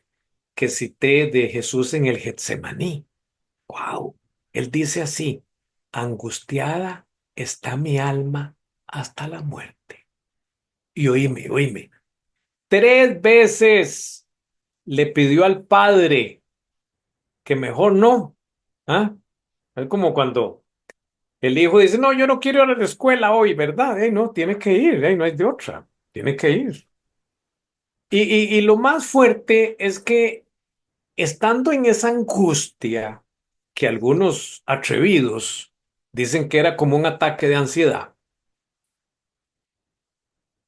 cité de Jesús en el Getsemaní? ¡Wow! Él dice así, angustiada está mi alma hasta la muerte. Y oíme, oíme, 3 veces le pidió al Padre que mejor no. ¿Ah? Es como cuando el hijo dice, no, yo no quiero ir a la escuela hoy, ¿verdad? No, tiene que ir, no hay de otra, tiene que ir. Y lo más fuerte es que estando en esa angustia, que algunos atrevidos dicen que era como un ataque de ansiedad,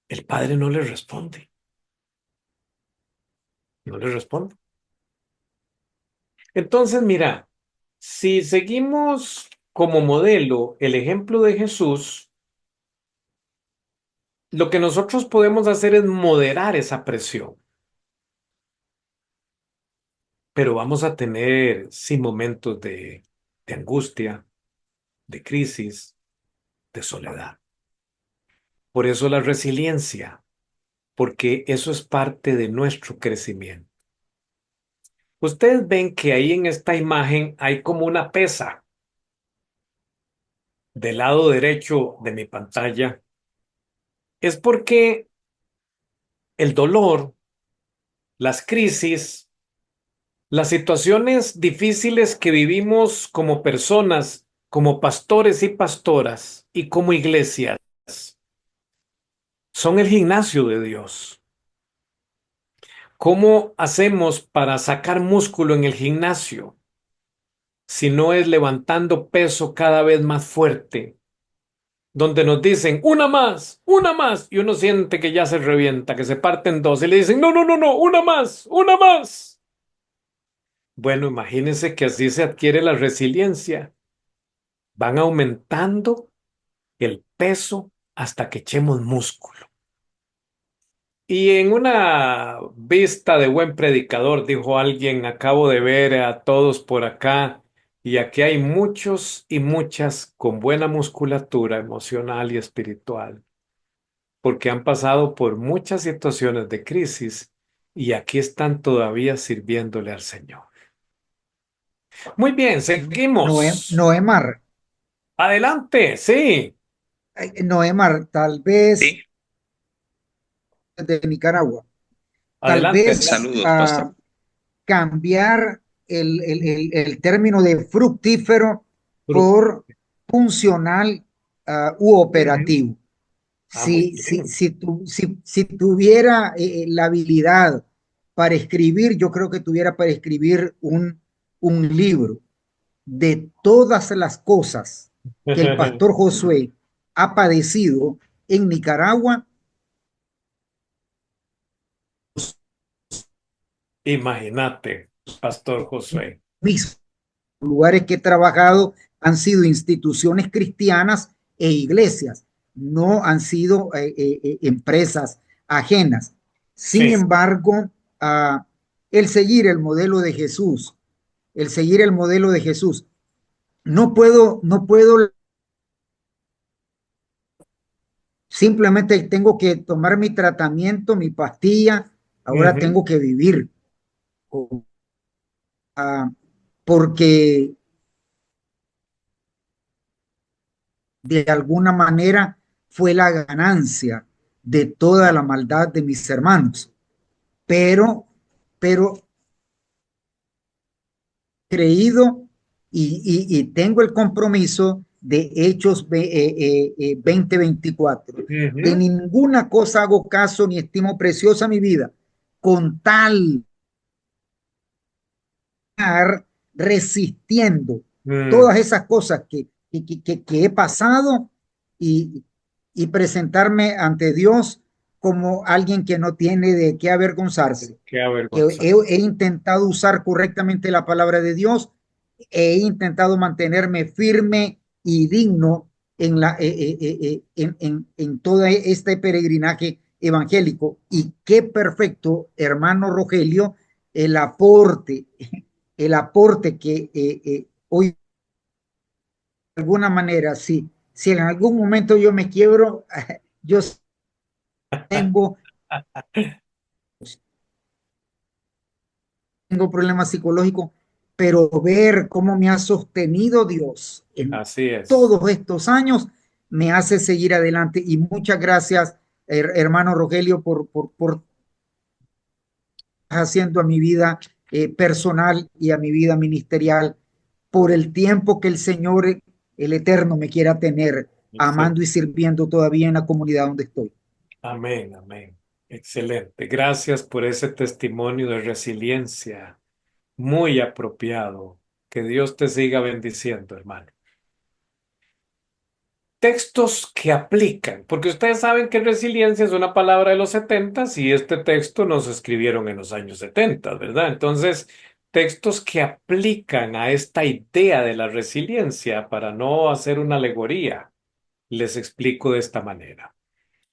el padre no le responde, no le responde. Entonces, mira, si seguimos como modelo el ejemplo de Jesús, lo que nosotros podemos hacer es moderar esa presión, pero vamos a tener, sí, momentos de angustia, de crisis, de soledad. Por eso la resiliencia, porque eso es parte de nuestro crecimiento. Ustedes ven que ahí en esta imagen hay como una pesa del lado derecho de mi pantalla. Es porque el dolor, las crisis, las situaciones difíciles que vivimos como personas, como pastores y pastoras y como iglesias, son el gimnasio de Dios. ¿Cómo hacemos para sacar músculo en el gimnasio si no es levantando peso cada vez más fuerte? Donde nos dicen una más, y uno siente que ya se revienta, que se parte en dos, y le dicen, no, no, no, no, una más, una más. Bueno, imagínense que así se adquiere la resiliencia. Van aumentando el peso hasta que echemos músculo. Y en una vista de buen predicador, dijo alguien, acabo de ver a todos por acá, y aquí hay muchos y muchas con buena musculatura emocional y espiritual, porque han pasado por muchas situaciones de crisis y aquí están todavía sirviéndole al Señor. Muy bien, seguimos. Noemar, Adelante, sí, Noemar, tal vez Sí, de Nicaragua, tal adelante. vez saludos, pastor. cambiar el término de fructífero por funcional u operativo. Muy bien. Si tuviera la habilidad para escribir, yo creo que tuviera para escribir un libro de todas las cosas que el pastor Josué ha padecido en Nicaragua. Imagínate, Pastor Josué. Mis lugares que he trabajado han sido instituciones cristianas e iglesias, no han sido empresas ajenas. Sin Sí. embargo, el seguir el modelo de Jesús, el seguir el modelo de Jesús, no puedo, simplemente tengo que tomar mi tratamiento, mi pastilla, ahora Ujú. tengo que vivir, porque de alguna manera fue la ganancia de toda la maldad de mis hermanos. Pero creído y tengo el compromiso de Hechos 20:24. De Ujú. ninguna cosa hago caso ni estimo preciosa mi vida, con tal resistiendo Mm, todas esas cosas que he pasado y, y presentarme ante Dios como alguien que no tiene de qué avergonzarse, qué que avergonzante. he intentado usar correctamente la palabra de Dios, he intentado mantenerme firme y digno en todo este peregrinaje evangélico. Y qué perfecto, hermano Rogelio, el aporte, el aporte que hoy de alguna manera, si en algún momento yo me quiebro, yo tengo, tengo problemas psicológicos, pero ver cómo me ha sostenido Dios en Así es. todos estos años me hace seguir adelante. Y muchas gracias, hermano Rogelio, por haciendo a mi vida personal y a mi vida ministerial, por el tiempo que el Señor, el Eterno, me quiera tener Excelente. amando y sirviendo todavía en la comunidad donde estoy. Amén, amén. Excelente. Gracias por ese testimonio de resiliencia. Muy apropiado. Que Dios te siga bendiciendo, hermano. Textos que aplican, porque ustedes saben que resiliencia es una palabra de los 70 y este texto nos escribieron en los años 70, ¿verdad? Entonces, textos que aplican a esta idea de la resiliencia para no hacer una alegoría, les explico de esta manera.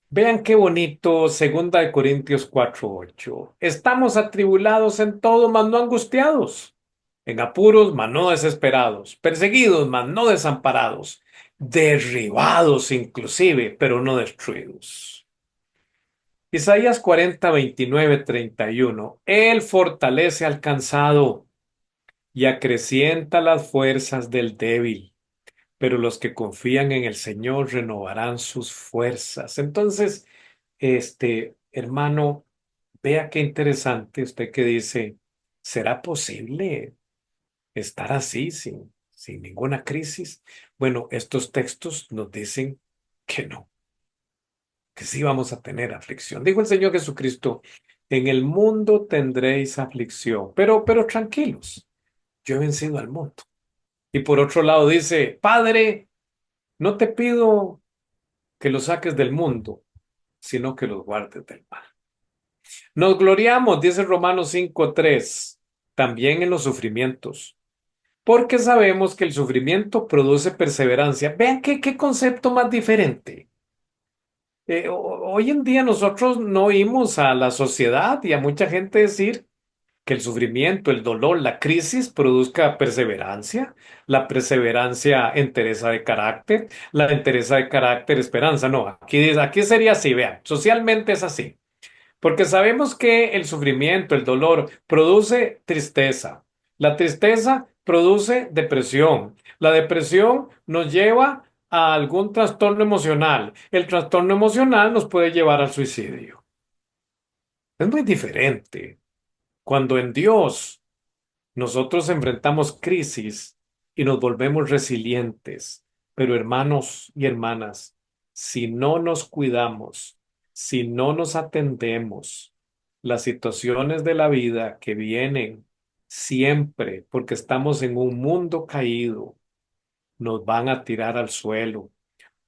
Vean qué bonito, 2 Corintios 4:8. Estamos atribulados en todo, mas no angustiados, en apuros, mas no desesperados, perseguidos, mas no desamparados, derribados inclusive, pero no destruidos. Isaías 40:29-31. Él fortalece al cansado y acrecienta las fuerzas del débil, pero los que confían en el Señor renovarán sus fuerzas. Entonces, hermano, vea qué interesante usted que dice, ¿será posible estar así sin ninguna crisis? Bueno, estos textos nos dicen que no, que sí vamos a tener aflicción. Dijo el Señor Jesucristo, En el mundo tendréis aflicción, pero tranquilos, yo he vencido al mundo. Y por otro lado dice, Padre, no te pido que los saques del mundo, sino que los guardes del mal. Nos gloriamos, dice Romanos 5:3, también en los sufrimientos, porque sabemos que el sufrimiento produce perseverancia. Vean qué concepto más diferente. Hoy en día nosotros no oímos a la sociedad y a mucha gente decir que el sufrimiento, el dolor, la crisis produzca perseverancia, la perseverancia entereza de carácter, la entereza de carácter esperanza. No, aquí sería así, vean, socialmente es así. Porque sabemos que el sufrimiento, el dolor, produce tristeza. La tristeza produce depresión. La depresión nos lleva a algún trastorno emocional. El trastorno emocional nos puede llevar al suicidio. Es muy diferente. Cuando en Dios nosotros enfrentamos crisis y nos volvemos resilientes, pero hermanos y hermanas, si no nos cuidamos, si no nos atendemos, las situaciones de la vida que vienen siempre, porque estamos en un mundo caído, nos van a tirar al suelo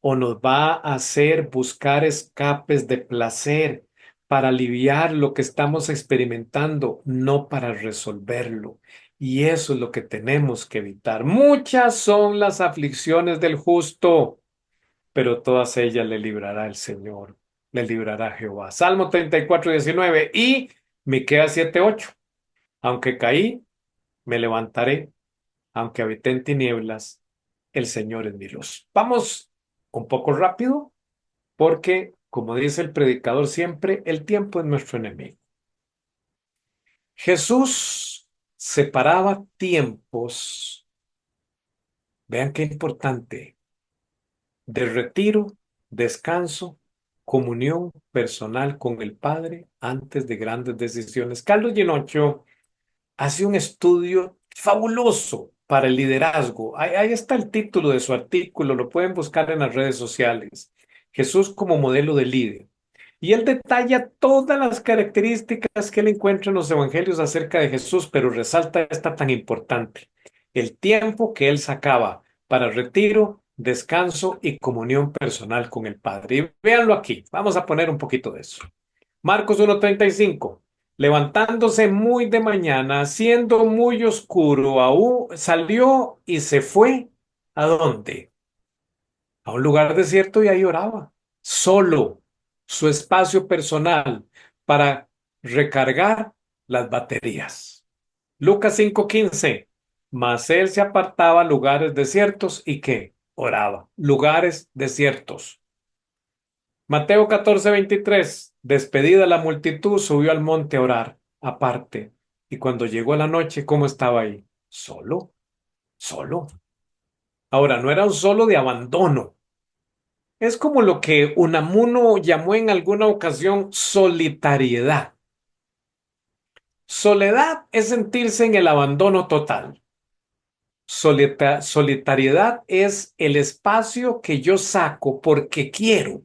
o nos va a hacer buscar escapes de placer para aliviar lo que estamos experimentando, no para resolverlo. Y eso es lo que tenemos que evitar. Muchas son las aflicciones del justo, pero todas ellas le librará el Señor, le librará Jehová. Salmo 34:19 y Miqueas 7:8. Aunque caí, me levantaré, aunque habité en tinieblas, el Señor es mi luz. Vamos un poco rápido porque, como dice el predicador siempre, el tiempo es nuestro enemigo. Jesús separaba tiempos, vean qué importante, de retiro, descanso, comunión personal con el Padre antes de grandes decisiones. Carlos Genocho hace un estudio fabuloso para el liderazgo. Ahí está el título de su artículo, lo pueden buscar en las redes sociales. Jesús como modelo de líder. Y él detalla todas las características que él encuentra en los evangelios acerca de Jesús, pero resalta esta tan importante: el tiempo que él sacaba para retiro, descanso y comunión personal con el Padre. Y véanlo aquí, vamos a poner un poquito de eso. Marcos 1:35. Levantándose muy de mañana, siendo muy oscuro, aún salió y se fue. ¿A dónde? A un lugar desierto y ahí oraba, solo, su espacio personal para recargar las baterías. Lucas 5:15. Mas él se apartaba a lugares desiertos y ¿qué? Oraba. Lugares desiertos. Mateo 14:23. Despedida la multitud, subió al monte a orar, aparte. Y cuando llegó la noche, ¿cómo estaba ahí? Solo, solo. Ahora, no era un solo de abandono. Es como lo que Unamuno llamó en alguna ocasión solitariedad. Soledad es sentirse en el abandono total. Solitariedad es el espacio que yo saco porque quiero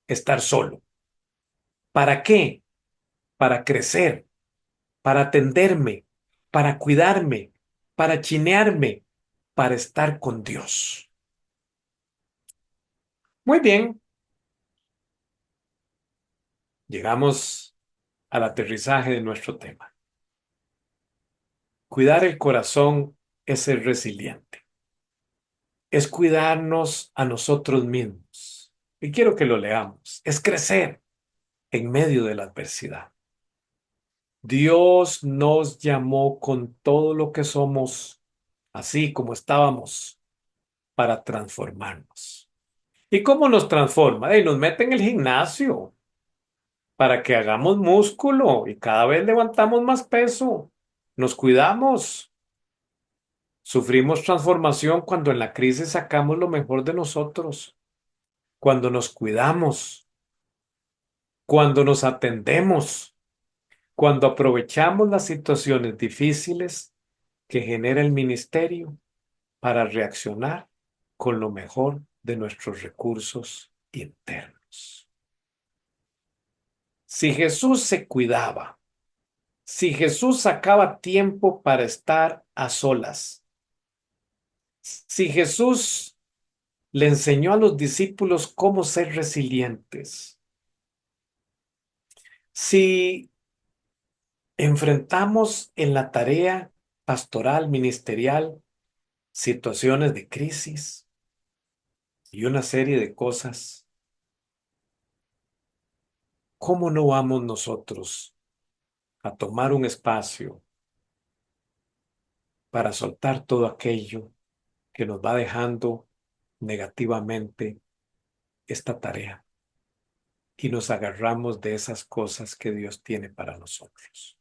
estar solo. ¿Para qué? Para crecer, para atenderme, para cuidarme, para chinearme, para estar con Dios. Muy bien, llegamos al aterrizaje de nuestro tema. Cuidar el corazón es ser resiliente, es cuidarnos a nosotros mismos. Y quiero que lo leamos. Es crecer en medio de la adversidad. Dios nos llamó con todo lo que somos, así como estábamos, para transformarnos. ¿Y cómo nos transforma? Y nos mete en el gimnasio para que hagamos músculo y cada vez levantamos más peso. Nos cuidamos. Sufrimos transformación cuando en la crisis sacamos lo mejor de nosotros, cuando nos cuidamos, cuando nos atendemos, cuando aprovechamos las situaciones difíciles que genera el ministerio para reaccionar con lo mejor de nuestros recursos internos. Si Jesús se cuidaba, si Jesús sacaba tiempo para estar a solas, si Jesús le enseñó a los discípulos cómo ser resilientes, si enfrentamos en la tarea pastoral, ministerial, situaciones de crisis y una serie de cosas, ¿cómo no vamos nosotros a tomar un espacio para soltar todo aquello que nos va dejando negativamente esta tarea y nos agarramos de esas cosas que Dios tiene para nosotros?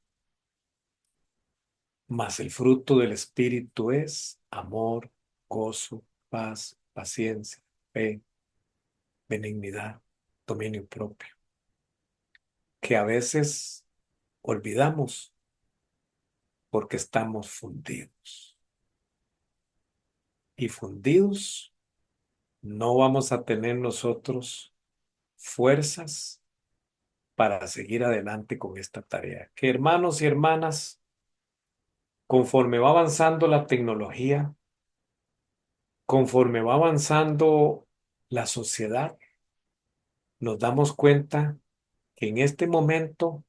Mas el fruto del Espíritu es amor, gozo, paz, paciencia, fe, benignidad, dominio propio, que a veces olvidamos porque estamos fundidos. Y fundidos no vamos a tener nosotros fuerzas para seguir adelante con esta tarea. Que hermanos y hermanas, conforme va avanzando la tecnología, conforme va avanzando la sociedad, nos damos cuenta que en este momento,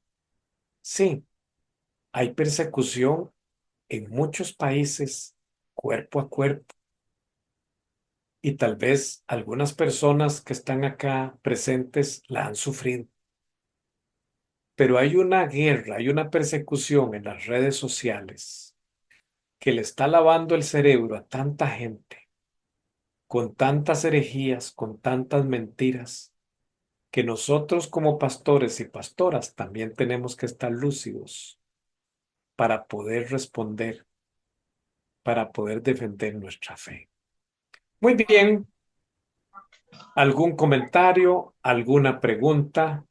sí, hay persecución en muchos países, cuerpo a cuerpo, y tal vez algunas personas que están acá presentes la han sufrido. Pero hay una guerra, hay una persecución en las redes sociales que le está lavando el cerebro a tanta gente, con tantas herejías, con tantas mentiras, que nosotros como pastores y pastoras también tenemos que estar lúcidos para poder responder, para poder defender nuestra fe. Muy bien, ¿algún comentario, alguna pregunta?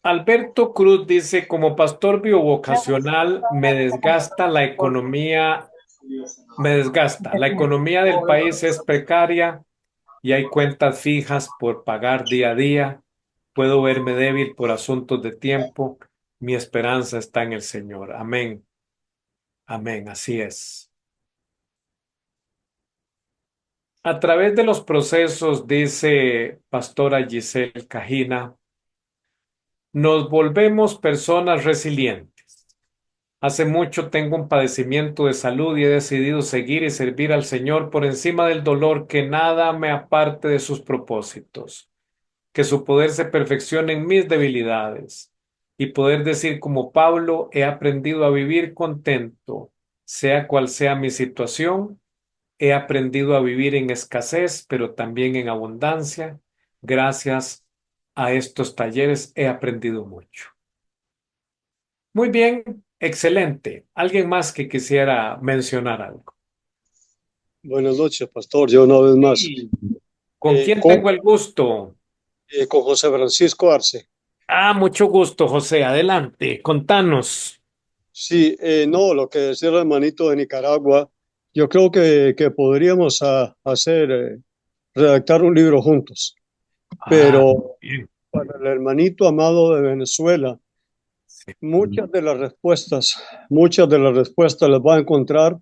Alberto Cruz dice, como pastor biovocacional me desgasta la economía, me desgasta. La economía del país es precaria y hay cuentas fijas por pagar día a día. Puedo verme débil por asuntos de tiempo. Mi esperanza está en el Señor. Amén. Amén. Así es. A través de los procesos, dice Pastora Giselle Cajina, nos volvemos personas resilientes. Hace mucho tengo un padecimiento de salud y he decidido seguir y servir al Señor por encima del dolor, que nada me aparte de sus propósitos, que su poder se perfeccione en mis debilidades y poder decir como Pablo, he aprendido a vivir contento, sea cual sea mi situación, he aprendido a vivir en escasez, pero también en abundancia. Gracias a estos talleres he aprendido mucho. Muy bien, excelente. ¿Alguien más que quisiera mencionar algo? Buenas noches, pastor. Yo una vez más. Sí. ¿Con Eh, quién con, tengo el gusto? con José Francisco Arce. Ah, mucho gusto, José. Adelante, contanos. Sí, no, lo que decía el hermanito de Nicaragua, yo creo que podríamos hacer, redactar un libro juntos, Ah, pero bien. para el hermanito amado de Venezuela, Sí. muchas de las respuestas las va a encontrar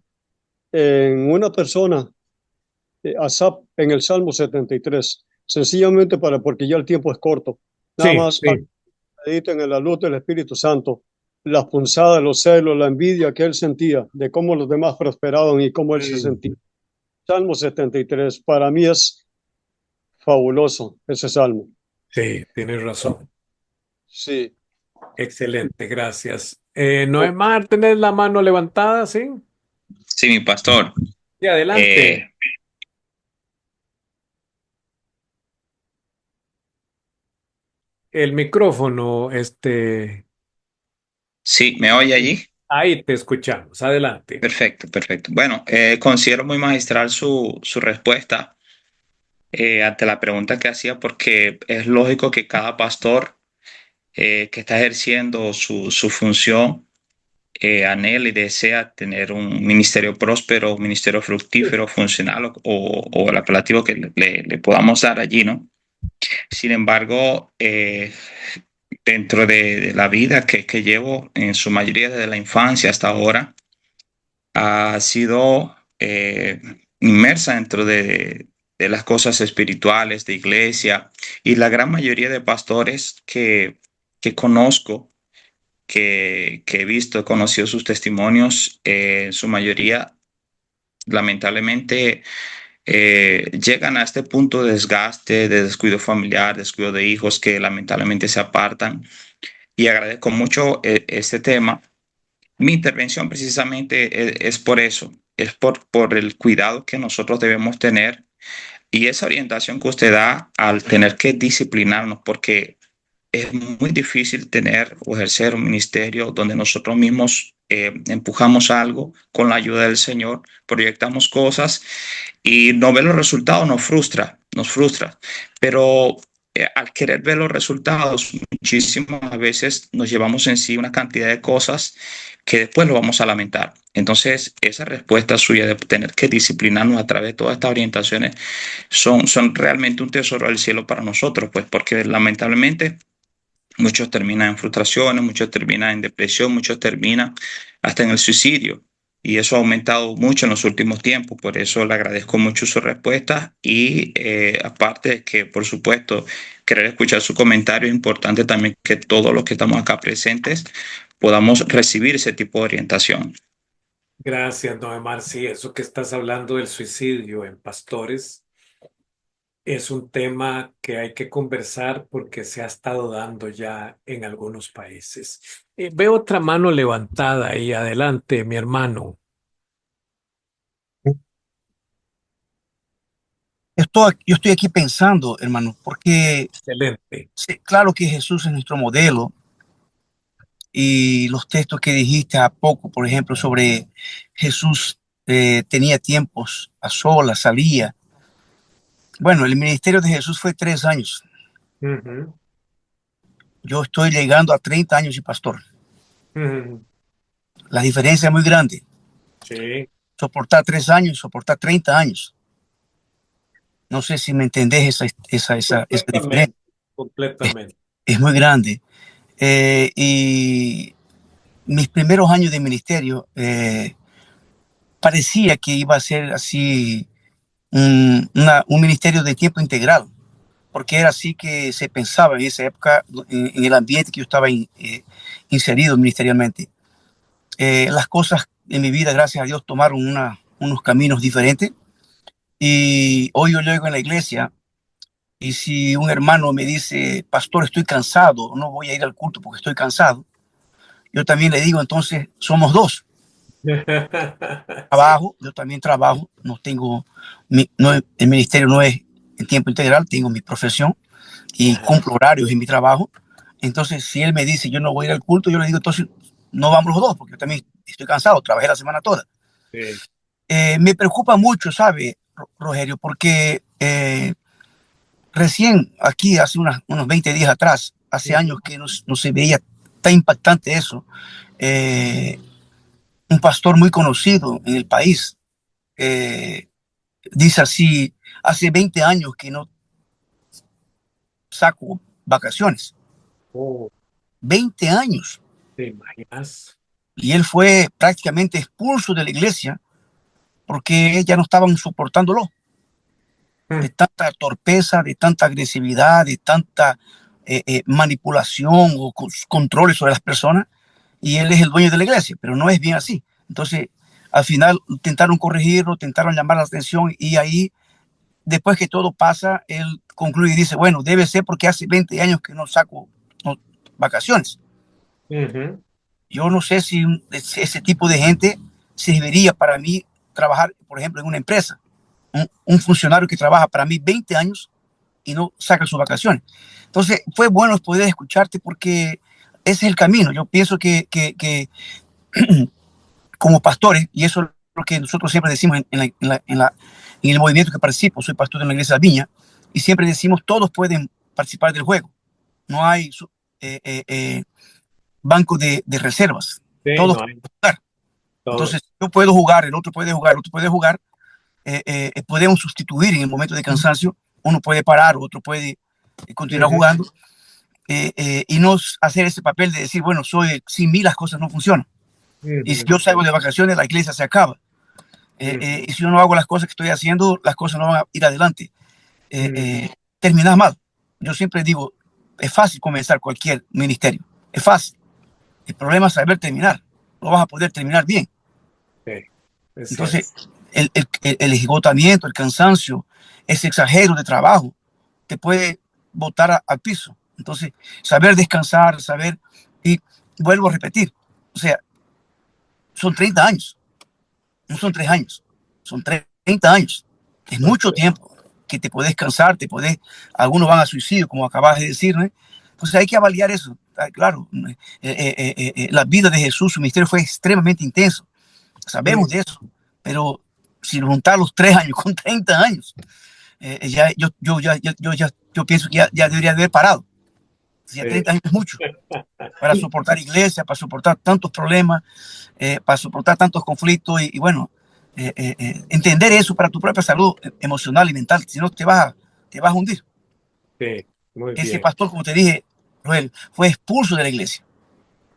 en una persona, Asap, en el Salmo 73, sencillamente porque ya el tiempo es corto. Nada Sí, más sí. mediten en la luz del Espíritu Santo, las punzadas, los celos, la envidia que él sentía de cómo los demás prosperaban y cómo él se Mm, sentía. Salmo 73, para mí es fabuloso ese salmo. sí, tienes razón. Sí. Excelente, gracias. Noemar, ¿tenés la mano levantada? Sí. Sí, mi pastor. Sí, Eh, adelante. El micrófono, sí, ¿me oye allí? ahí te escuchamos. Adelante. Perfecto, perfecto. Bueno, considero muy magistral su respuesta ante la pregunta que hacía, porque es lógico que cada pastor que está ejerciendo su función anhela y desea tener un ministerio próspero, un ministerio fructífero, funcional o el apelativo que le podamos dar allí, ¿no? Sin embargo, dentro de la vida que llevo, en su mayoría desde la infancia hasta ahora, ha sido inmersa dentro de las cosas espirituales, de iglesia, y la gran mayoría de pastores que conozco, que he visto, he conocido sus testimonios, su mayoría lamentablemente llegan a este punto de desgaste, de descuido familiar, descuido de hijos que lamentablemente se apartan. Y agradezco mucho este tema. Mi intervención precisamente es por eso, es por el cuidado que nosotros debemos tener y esa orientación que usted da al tener que disciplinarnos, porque es muy difícil tener o ejercer un ministerio donde nosotros mismos empujamos algo con la ayuda del Señor, proyectamos cosas y no ver los resultados nos frustra, nos frustra. Pero al querer ver los resultados, muchísimas veces nos llevamos en sí una cantidad de cosas que después lo vamos a lamentar. Entonces, esa respuesta suya de tener que disciplinarnos a través de todas estas orientaciones son realmente un tesoro del cielo para nosotros, pues porque lamentablemente muchos terminan en frustraciones, muchos terminan en depresión, muchos terminan hasta en el suicidio. Y eso ha aumentado mucho en los últimos tiempos. Por eso le agradezco mucho su respuesta. Y aparte de que, por supuesto, querer escuchar su comentario, es importante también que todos los que estamos acá presentes podamos recibir ese tipo de orientación. Gracias, Noemar. Sí, eso que estás hablando del suicidio en pastores es un tema que hay que conversar porque se ha estado dando ya en algunos países. Veo otra mano levantada ahí adelante, mi hermano. Yo estoy aquí pensando, hermano, porque Excelente. sí, claro que Jesús es nuestro modelo y los textos que dijiste a poco, por ejemplo, sobre Jesús tenía tiempos a solas, salía. Bueno, el ministerio de Jesús fue 3 años. Ujú, Yo estoy llegando a 30 años y pastor. ujú. La diferencia es muy grande. Sí, Soportar 3 años, soportar 30 años. No sé si me entendés esa diferencia. completamente, completamente. Es muy grande. Y mis primeros años de ministerio parecía que iba a ser así un ministerio de tiempo integral, porque era así que se pensaba en esa época en el ambiente que yo estaba inserido ministerialmente. Las cosas en mi vida, gracias a Dios, tomaron unos caminos diferentes y hoy yo llego en la iglesia y si un hermano me dice, pastor, estoy cansado, no voy a ir al culto porque estoy cansado, yo también le digo, entonces somos dos. Sí, Trabajo, yo también trabajo, no tengo, no, el ministerio no es en tiempo integral, tengo mi profesión y ajá, cumplo horarios en mi trabajo. Entonces, si él me dice yo no voy a ir al culto, yo le digo, entonces no vamos los dos, porque yo también estoy cansado, trabajé la semana toda. sí. Me preocupa mucho, ¿sabe, Rogerio? Porque recién aquí, hace unos 20 días atrás, hace años que no se veía tan impactante eso, un pastor muy conocido en el país dice así, hace 20 años que no saco vacaciones, Oh, 20 años. ¿te imaginas? Y él fue prácticamente expulso de la iglesia porque ya no estaban soportándolo, de Mm, tanta torpeza, de tanta agresividad, de tanta manipulación o controles sobre las personas. Y él es el dueño de la iglesia, pero no es bien así. Entonces, al final intentaron corregirlo, intentaron llamar la atención y ahí, después que todo pasa, él concluye y dice, bueno, debe ser porque hace 20 años que no saco vacaciones. ujú. Yo no sé si ese tipo de gente serviría para mí trabajar, por ejemplo, en una empresa. Un funcionario que trabaja para mí 20 años y no saca sus vacaciones. Entonces, fue bueno poder escucharte porque ese es el camino. Yo pienso que como pastores, y eso es lo que nosotros siempre decimos en el movimiento que participo, soy pastor de la iglesia de Viña, y siempre decimos todos pueden participar del juego. No hay banco de reservas. Sí, Todos no pueden hay jugar. todo. Entonces, yo puedo jugar, el otro puede jugar, el otro puede jugar. Podemos sustituir en el momento de cansancio. Uno puede parar, otro puede continuar Ujú, jugando. Y no hacer ese papel de decir, bueno, sin mí las cosas no funcionan. Y si ujú, yo salgo de vacaciones, la iglesia se acaba. ujú, Y si yo no hago las cosas que estoy haciendo, las cosas no van a ir adelante. ujú. Terminas mal. Yo siempre digo, es fácil comenzar cualquier ministerio. Es fácil. El problema es saber terminar. No vas a poder terminar bien. Sí, es cierto. Entonces, el esgotamiento, el cansancio, ese exagero de trabajo te puede botar al piso. Entonces, saber descansar, saber, y vuelvo a repetir, o sea, son 30 años, no son 3 años, son 30 años. Es mucho tiempo que te podés cansar, algunos van a suicidio, como acabas de decirme. Pues hay que avaliar eso. Claro, la vida de Jesús, su ministerio fue extremadamente intenso. Sabemos Mm, de eso, pero si juntar los 3 años con 30 años, yo pienso que ya debería haber parado. Ya sí, 30 años es mucho para soportar iglesia, para soportar tantos problemas, para soportar tantos conflictos y bueno, entender eso para tu propia salud emocional y mental, si no te vas a hundir. sí, muy Ese bien. pastor, como te dije, Joel, fue expulso de la iglesia.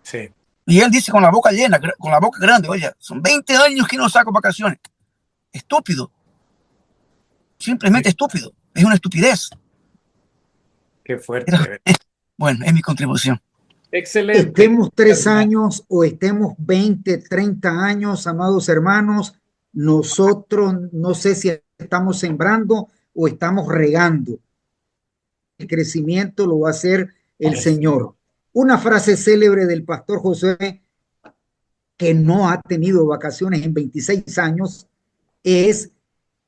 Sí, Y él dice con la boca llena, con la boca grande, oye, son 20 años que no saco vacaciones. Estúpido, sí, simplemente estúpido. Es una estupidez. qué Era- fuerte. bueno, es mi contribución. Excelente. Estemos 3 años o estemos 20, 30 años, amados hermanos, nosotros no sé si estamos sembrando o estamos regando. El crecimiento lo va a hacer el Señor. Una frase célebre del pastor José, que no ha tenido vacaciones en 26 años, es: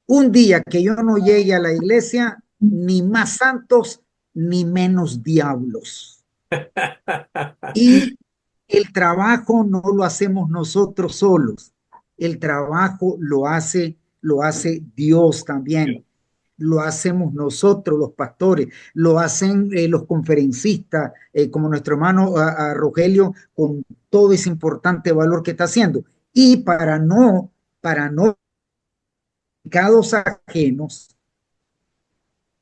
un día que yo no llegue a la iglesia, ni más santos ni menos diablos. Y el trabajo no lo hacemos nosotros solos, el trabajo lo hace Dios también, lo hacemos nosotros los pastores, lo hacen los conferencistas, como nuestro hermano Rogelio, con todo ese importante valor que está haciendo. Y para no pecados ajenos,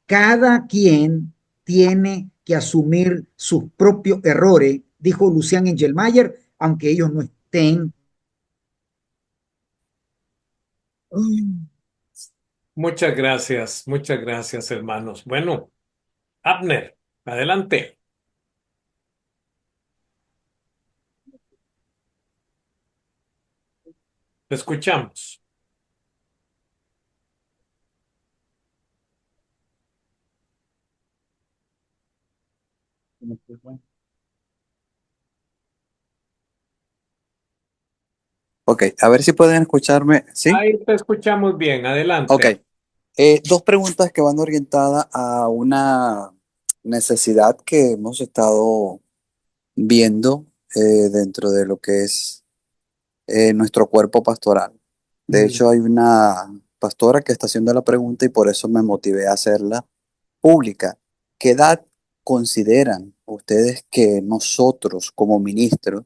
cada quien tiene que asumir sus propios errores, dijo Lucian Engelmayer, aunque ellos no estén. Muchas gracias, hermanos. Bueno, Abner, adelante. Te escuchamos. Ok, a ver si pueden escucharme. ¿Sí? Ahí te escuchamos bien. Ok. Adelante. Dos preguntas que van orientadas a una necesidad que hemos estado viendo dentro de lo que es nuestro cuerpo pastoral. De Mm, hecho, hay una pastora que está haciendo la pregunta y por eso me motivé a hacerla pública. ¿Qué edad consideran ustedes que nosotros como ministros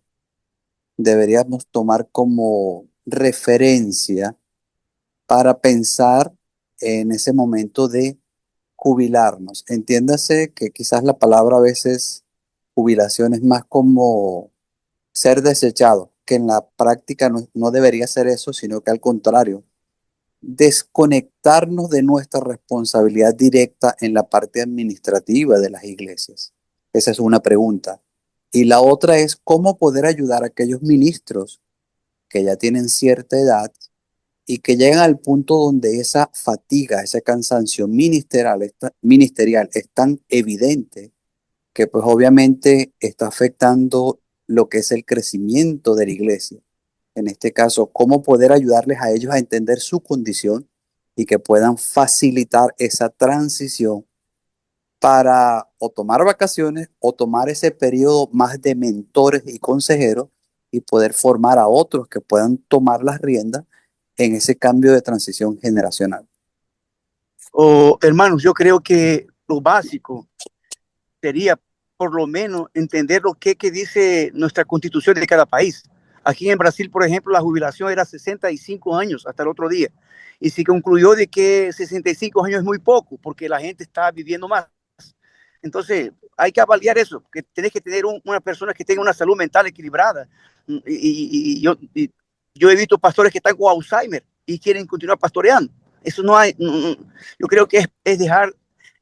deberíamos tomar como referencia para pensar en ese momento de jubilarnos? Entiéndase que quizás la palabra a veces jubilación es más como ser desechado, que en la práctica no debería ser eso, sino que al contrario, desconectarnos de nuestra responsabilidad directa en la parte administrativa de las iglesias. Esa es una pregunta. Y la otra es cómo poder ayudar a aquellos ministros que ya tienen cierta edad y que llegan al punto donde esa fatiga, ese cansancio ministerial es tan evidente que pues obviamente está afectando lo que es el crecimiento de la iglesia. En este caso, cómo poder ayudarles a ellos a entender su condición y que puedan facilitar esa transición para o tomar vacaciones o tomar ese periodo más de mentores y consejeros y poder formar a otros que puedan tomar las riendas en ese cambio de transición generacional. Hermanos, yo creo que lo básico sería por lo menos entender lo que dice nuestra constitución de cada país. Aquí en Brasil, por ejemplo, la jubilación era 65 años hasta el otro día. Y se concluyó de que 65 años es muy poco porque la gente está viviendo más. Entonces, hay que avaliar eso, que tenés que tener una persona que tenga una salud mental equilibrada. Yo he visto pastores que están con Alzheimer y quieren continuar pastoreando. Eso no hay, yo creo que es dejar,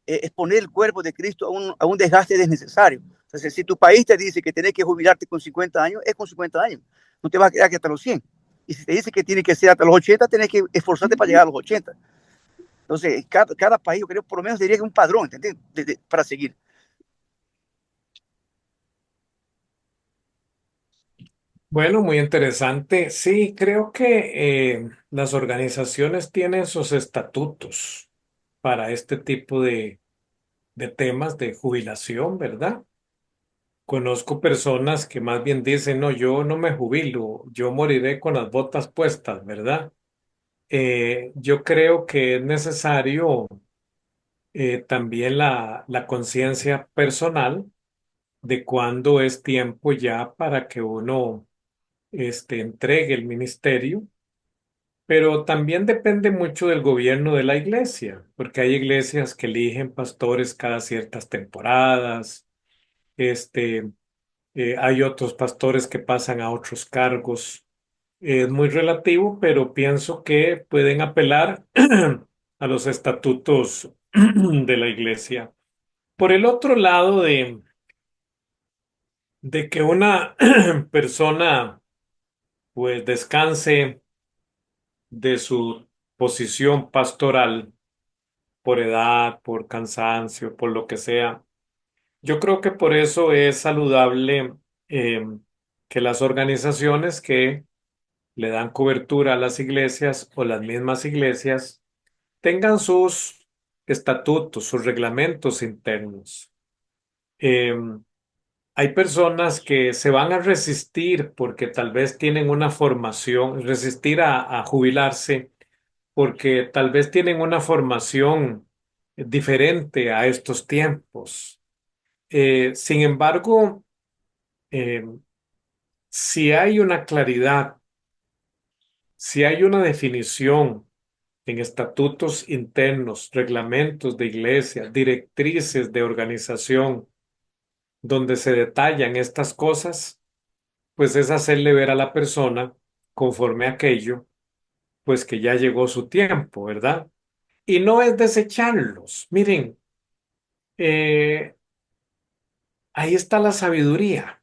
exponer el cuerpo de Cristo a un desgaste desnecesario. Entonces, si tu país te dice que tenés que jubilarte con 50 años, es con 50 años. No te vas a quedar hasta los 100. Y si te dice que tiene que ser hasta los 80, tenés que esforzarte para llegar a los 80. Entonces, cada país, yo creo, por lo menos diría que un padrón, ¿entendés? Para seguir. Bueno, muy interesante. Sí, creo que las organizaciones tienen sus estatutos para este tipo de temas de jubilación, ¿verdad? Conozco personas que más bien dicen, no, yo no me jubilo, yo moriré con las botas puestas, ¿verdad? Yo creo que es necesario también la conciencia personal de cuándo es tiempo ya para que uno entregue el ministerio, pero también depende mucho del gobierno de la iglesia, porque hay iglesias que eligen pastores cada ciertas temporadas, este, hay otros pastores que pasan a otros cargos. Es muy relativo, pero pienso que pueden apelar a los estatutos de la iglesia. Por el otro lado de que una persona pues descanse de su posición pastoral por edad, por cansancio, por lo que sea, yo creo que por eso es saludable eh, que las organizaciones que le dan cobertura a las iglesias o las mismas iglesias tengan sus estatutos, sus reglamentos internos. Eh, Hay personas que se van a resistir porque tal vez tienen una formación, resistir a jubilarse porque tal vez tienen una formación diferente a estos tiempos. Sin embargo, eh, si hay una claridad, si hay una definición en estatutos internos, reglamentos de iglesia, directrices de organización, donde se detallan estas cosas, pues es hacerle ver a la persona, conforme a aquello, pues que ya llegó su tiempo, ¿verdad? Y no es desecharlos. Miren, eh, ahí está la sabiduría.